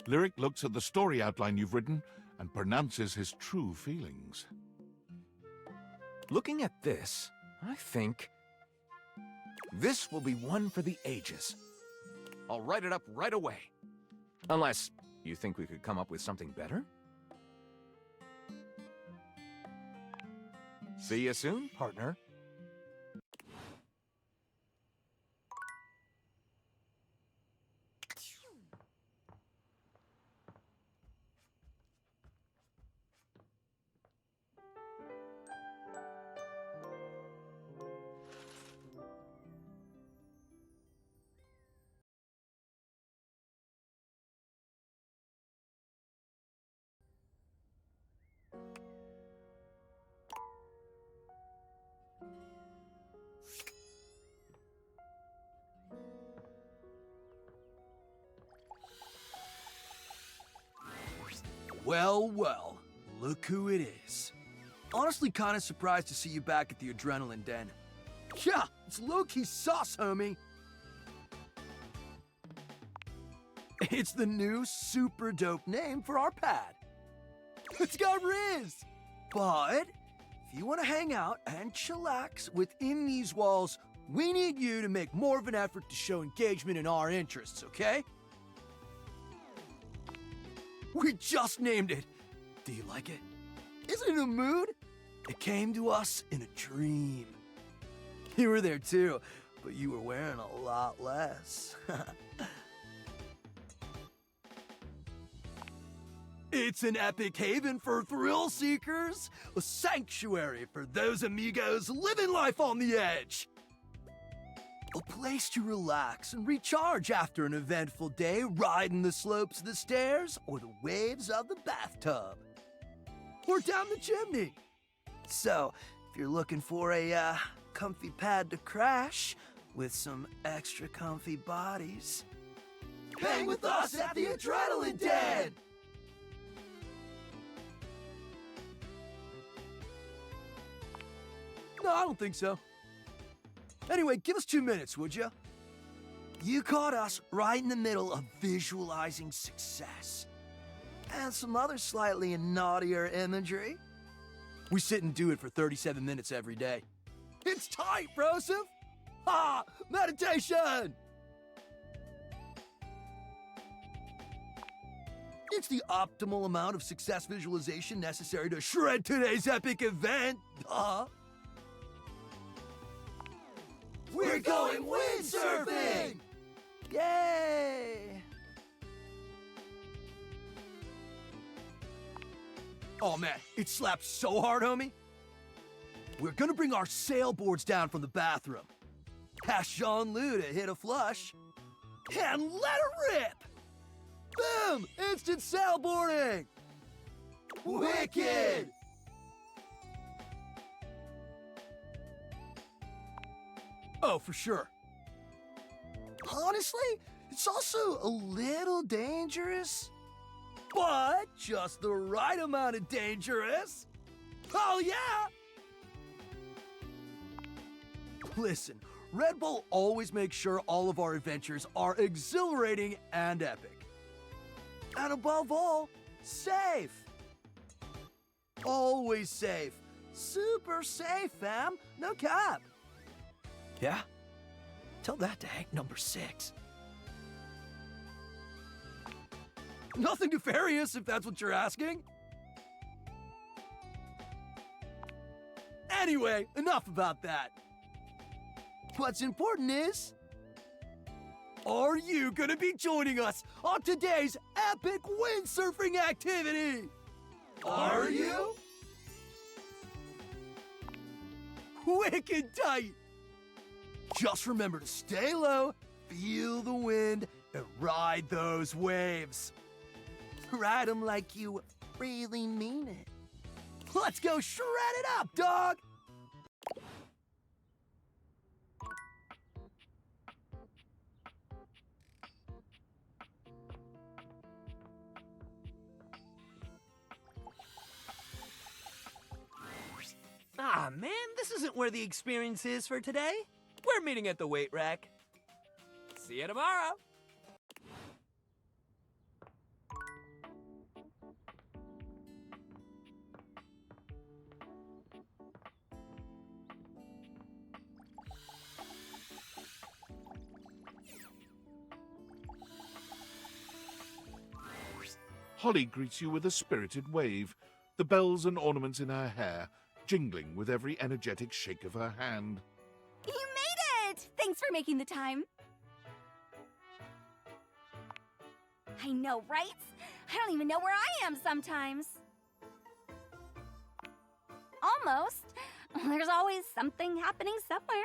C: Lyric looks at the story outline you've written and pronounces his true feelings.
K: Looking at this, I think this will be one for the ages. I'll write it up right away. Unless you think we could come up with something better? See you soon, partner.
I: Well, well, look who it is. Honestly, kinda surprised to see you back at the Adrenaline Den. Yeah, it's low-key sauce, homie. It's the new super dope name for our pad. It's got Riz. But if you want to hang out and chillax within these walls, we need you to make more of an effort to show engagement in our interests, okay? We just named it. Do you like it? Isn't it a mood? It came to us in a dream. You were there too, but you were wearing a lot less. It's an epic haven for thrill seekers, a sanctuary for those amigos living life on the edge. A place to relax and recharge after an eventful day riding the slopes of the stairs or the waves of the bathtub. Or down the chimney. So, if you're looking for a comfy pad to crash with some extra comfy bodies, hang with us at the Adrenaline Den! No, I don't think so. Anyway, give us 2 minutes, would you? You caught us right in the middle of visualizing success. And some other slightly naughtier imagery. We sit and do it for 37 minutes every day. It's tight, Broseph! Ha! Meditation! It's the optimal amount of success visualization necessary to shred today's epic event. We're going windsurfing! Yay! Oh man, it slaps so hard, homie. We're gonna bring our sailboards down from the bathroom. Ask Jean-Lou to hit a flush. And let it rip! Boom! Instant sailboarding! Wicked! Oh, for sure. Honestly, it's also a little dangerous. But just the right amount of dangerous. Oh, yeah! Listen, Red Bull always makes sure all of our adventures are exhilarating and epic. And above all, safe. Always safe. Super safe, fam. No cap. Yeah? Tell that to Hank number 6. Nothing nefarious, if that's what you're asking. Anyway, enough about that. What's important is, are you gonna be joining us on today's epic windsurfing activity? Are you? Wicked tight! Just remember to stay low, feel the wind, and ride those waves. Ride them like you really mean it. Let's go shred it up, dog!
B: Ah, man, this isn't where the experience is for today. We're meeting at the weight rack. See you tomorrow.
C: Holly greets you with a spirited wave, the bells and ornaments in her hair jingling with every energetic shake of her hand.
V: You made it! Thanks for making the time. I know, right? I don't even know where I am sometimes. Almost. There's always something happening somewhere.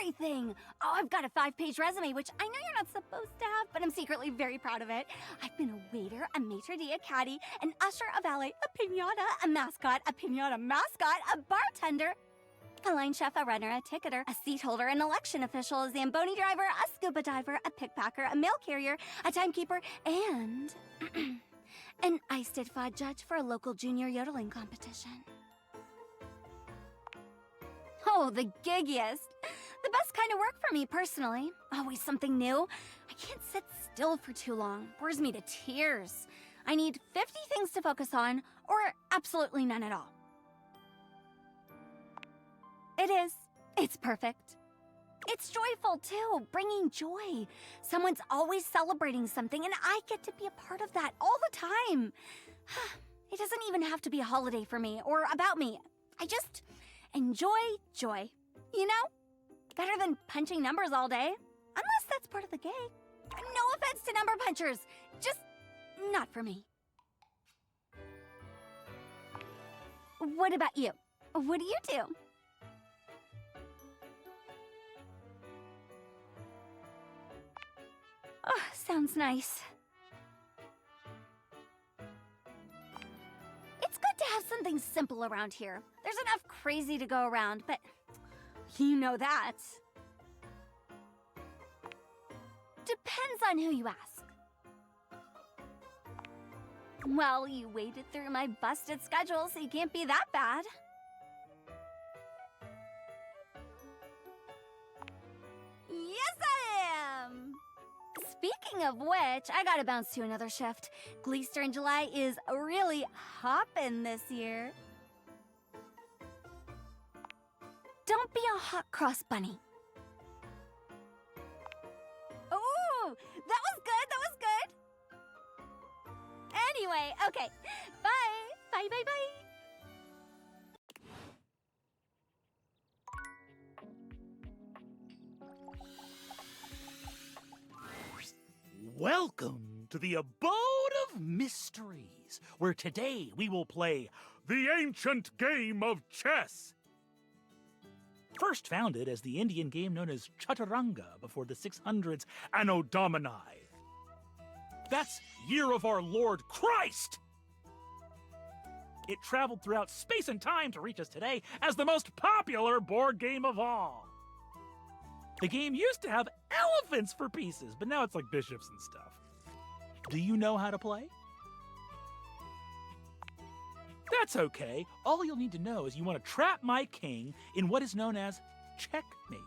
V: Everything! Oh, I've got a 5-page resume, which I know you're not supposed to have, but I'm secretly very proud of it. I've been a waiter, a maitre d', a caddy, an usher, a valet, a piñata, a mascot, a bartender, a line chef, a runner, a ticketer, a seat holder, an election official, a Zamboni driver, a scuba diver, a pickpacker, a mail carrier, a timekeeper, and an ice-did-fod judge for a local junior yodeling competition. Oh, the giggiest. The best kind of work for me, personally. Always something new. I can't sit still for too long. Bores me to tears. I need 50 things to focus on, or absolutely none at all. It is. It's perfect. It's joyful, too, bringing joy. Someone's always celebrating something, and I get to be a part of that all the time. It doesn't even even have to be a holiday for me or about me. I just enjoy joy. You know? Better than punching numbers all day. Unless that's part of the gig. No offense to number punchers. Just not for me. What about you? What do you do? Oh, sounds nice. It's good to have something simple around here. There's enough crazy to go around, but you know that. Depends on who you ask. Well, you waded through my busted schedule, so you can't be that bad. Yes, I am! Speaking of which, I gotta bounce to another shift. Gleester in July is really hoppin' this year. Don't be a hot cross bunny. Ooh, that was good, that was good. Anyway, okay. Bye. Bye, bye, bye.
E: Welcome to the Abode of Mysteries, where today we will play the ancient game of chess. First founded as the Indian game known as Chaturanga before the 600s Anno Domini. That's Year of Our Lord Christ! It traveled throughout space and time to reach us today as the most popular board game of all. The game used to have elephants for pieces, but now it's like bishops and stuff. Do you know how to play? That's okay. All you'll need to know is you want to trap my king in what is known as checkmate.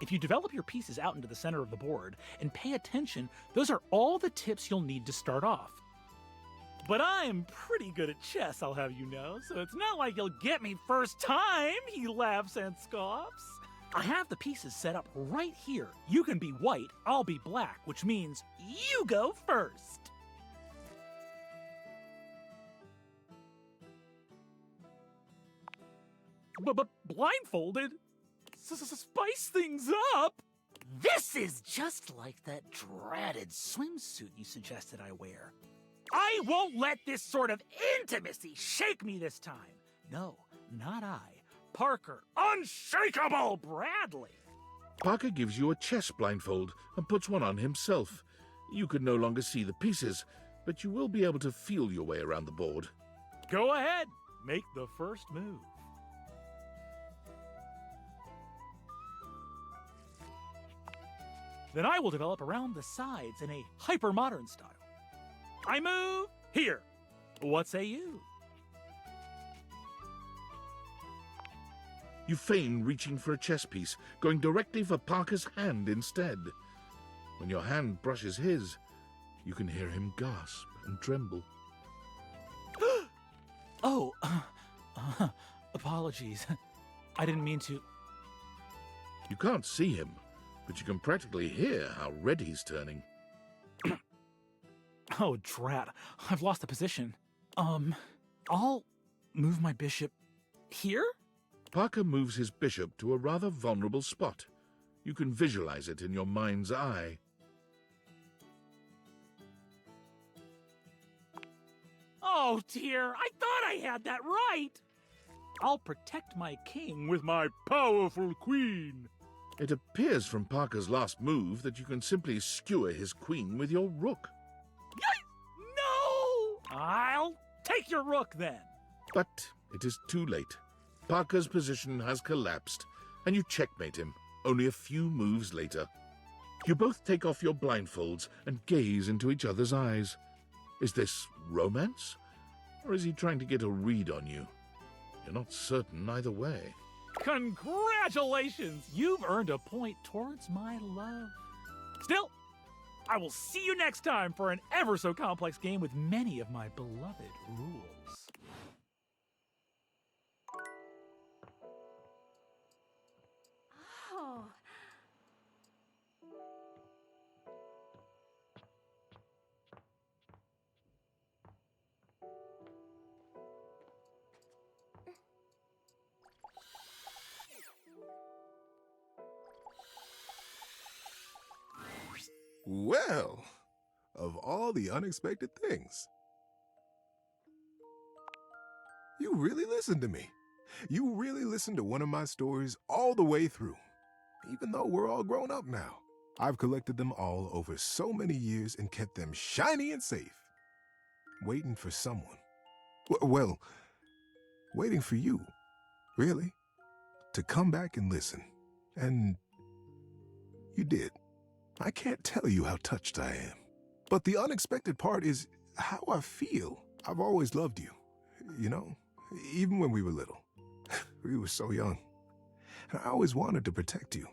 E: If you develop your pieces out into the center of the board and pay attention, those are all the tips you'll need to start off. But I'm pretty good at chess, I'll have you know, so it's not like you'll get me first time, he laughs and scoffs. I have the pieces set up right here. You can be white, I'll be black, which means you go first. But blindfolded? Spice things up? This is just like that dreaded swimsuit you suggested I wear. I won't let this sort of intimacy shake me this time. No, not I. Parker, Unshakable Bradley.
C: Parker gives you a chess blindfold and puts one on himself. You can no longer see the pieces, but you will be able to feel your way around the board.
E: Go ahead, make the first move. Then I will develop around the sides in a hyper-modern style. I move here. What say you?
C: You feign reaching for a chess piece, going directly for Parker's hand instead. When your hand brushes his, you can hear him gasp and tremble.
E: Oh, apologies. I didn't mean to.
C: You can't see him, but you can practically hear how red he's turning.
E: Oh, drat. I've lost the position. I'll move my bishop here?
C: Parker moves his bishop to a rather vulnerable spot. You can visualize it in your mind's eye.
E: Oh, dear. I thought I had that right. I'll protect my king with my powerful queen.
C: It appears from Parker's last move that you can simply skewer his queen with your rook.
E: No! I'll take your rook then.
C: But it is too late. Parker's position has collapsed, and you checkmate him only a few moves later. You both take off your blindfolds and gaze into each other's eyes. Is this romance? Or is he trying to get a read on you? You're not certain either way.
E: Congratulations! You've earned a point towards my love. Still, I will see you next time for an ever so complex game with many of my beloved rules.
V: Oh.
G: Well, of all the unexpected things. You really listened to me. You really listened to one of my stories all the way through. Even though we're all grown up now, I've collected them all over so many years and kept them shiny and safe. Waiting for someone. Well, waiting for you, really, to come back and listen. And you did. I can't tell you how touched I am. But the unexpected part is how I feel. I've always loved you, you know, even when we were little. We were so young. And I always wanted to protect you.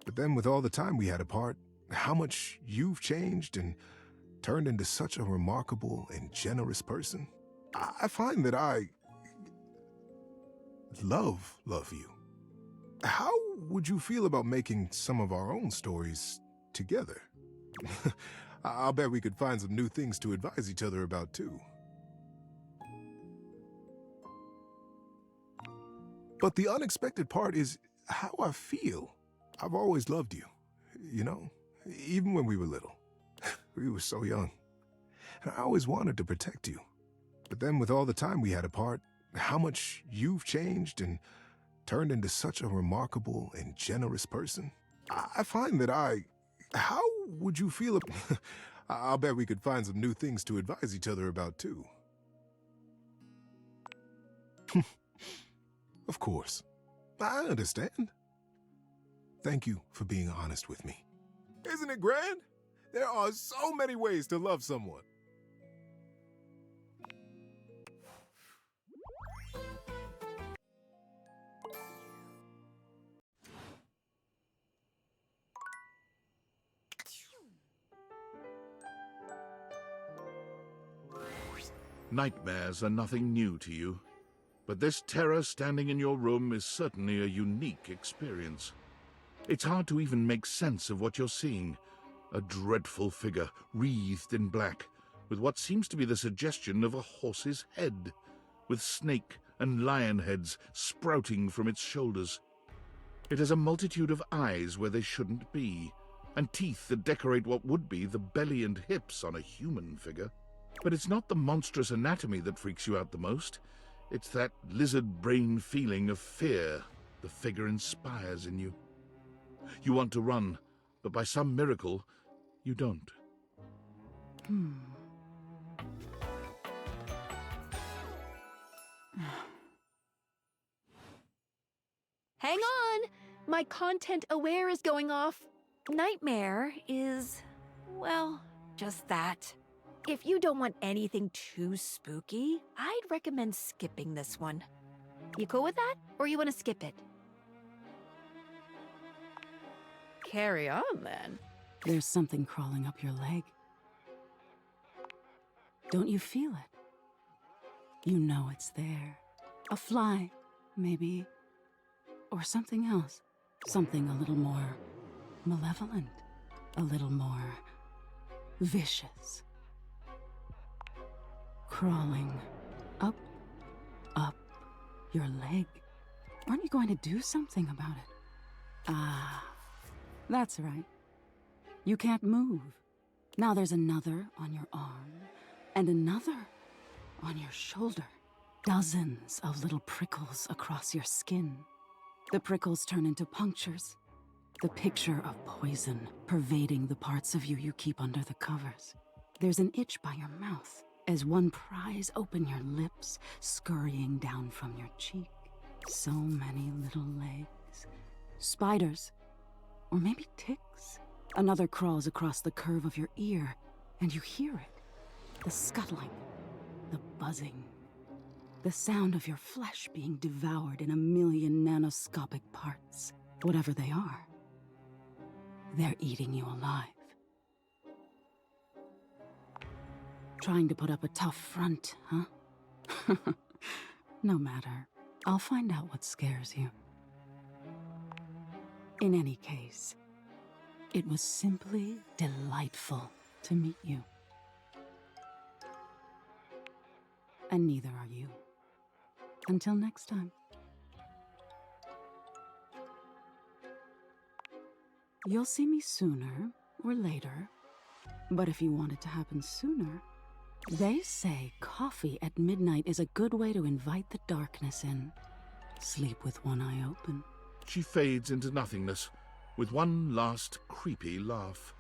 G: But then with all the time we had apart, how much you've changed and turned into such a remarkable and generous person, I find that I love you. How would you feel about making some of our own stories together? I'll bet we could find some new things to advise each other about, too. But the unexpected part is how I feel. I've always loved you, you know, even when we were little. We were so young. And I always wanted to protect you. But then with all the time we had apart, how much you've changed and turned into such a remarkable and generous person, I find that how would you feel I'll bet we could find some new things to advise each other about, too. Of course. I understand. Thank you for being honest with me. Isn't it grand? There are so many ways to love someone.
C: Nightmares are nothing new to you, but this terror standing in your room is certainly a unique experience. It's hard to even make sense of what you're seeing. A dreadful figure, wreathed in black, with what seems to be the suggestion of a horse's head, with snake and lion heads sprouting from its shoulders. It has a multitude of eyes where they shouldn't be, and teeth that decorate what would be the belly and hips on a human figure. But it's not the monstrous anatomy that freaks you out the most. It's that lizard brain feeling of fear the figure inspires in you. You want to run, but by some miracle, you don't.
O: Hang on! My content aware is going off. Nightmare is, well, just that. If you don't want anything too spooky, I'd recommend skipping this one. You cool with that? Or you want to skip it?
D: Carry on, then.
S: There's something crawling up your leg. Don't you feel it? You know it's there. A fly, maybe. Or something else. Something a little more malevolent. A little more vicious. Crawling up your leg. Aren't you going to do something about it? Ah, that's right. You can't move. Now there's another on your arm, and another on your shoulder. Dozens of little prickles across your skin. The prickles turn into punctures. The picture of poison pervading the parts of you you keep under the covers. There's an itch by your mouth as one pries open your lips, scurrying down from your cheek. So many little legs. Spiders. Or maybe ticks. Another crawls across the curve of your ear, and you hear it. The scuttling. The buzzing. The sound of your flesh being devoured in a million nanoscopic parts. Whatever they are. They're eating you alive. Trying to put up a tough front, huh? No matter. I'll find out what scares you. In any case, it was simply delightful to meet you. And neither are you. Until next time. You'll see me sooner
Q: or later. But if you want it to happen sooner, they say coffee at midnight is a good way to invite the darkness in. Sleep with one eye open.
C: She fades into nothingness with one last creepy laugh.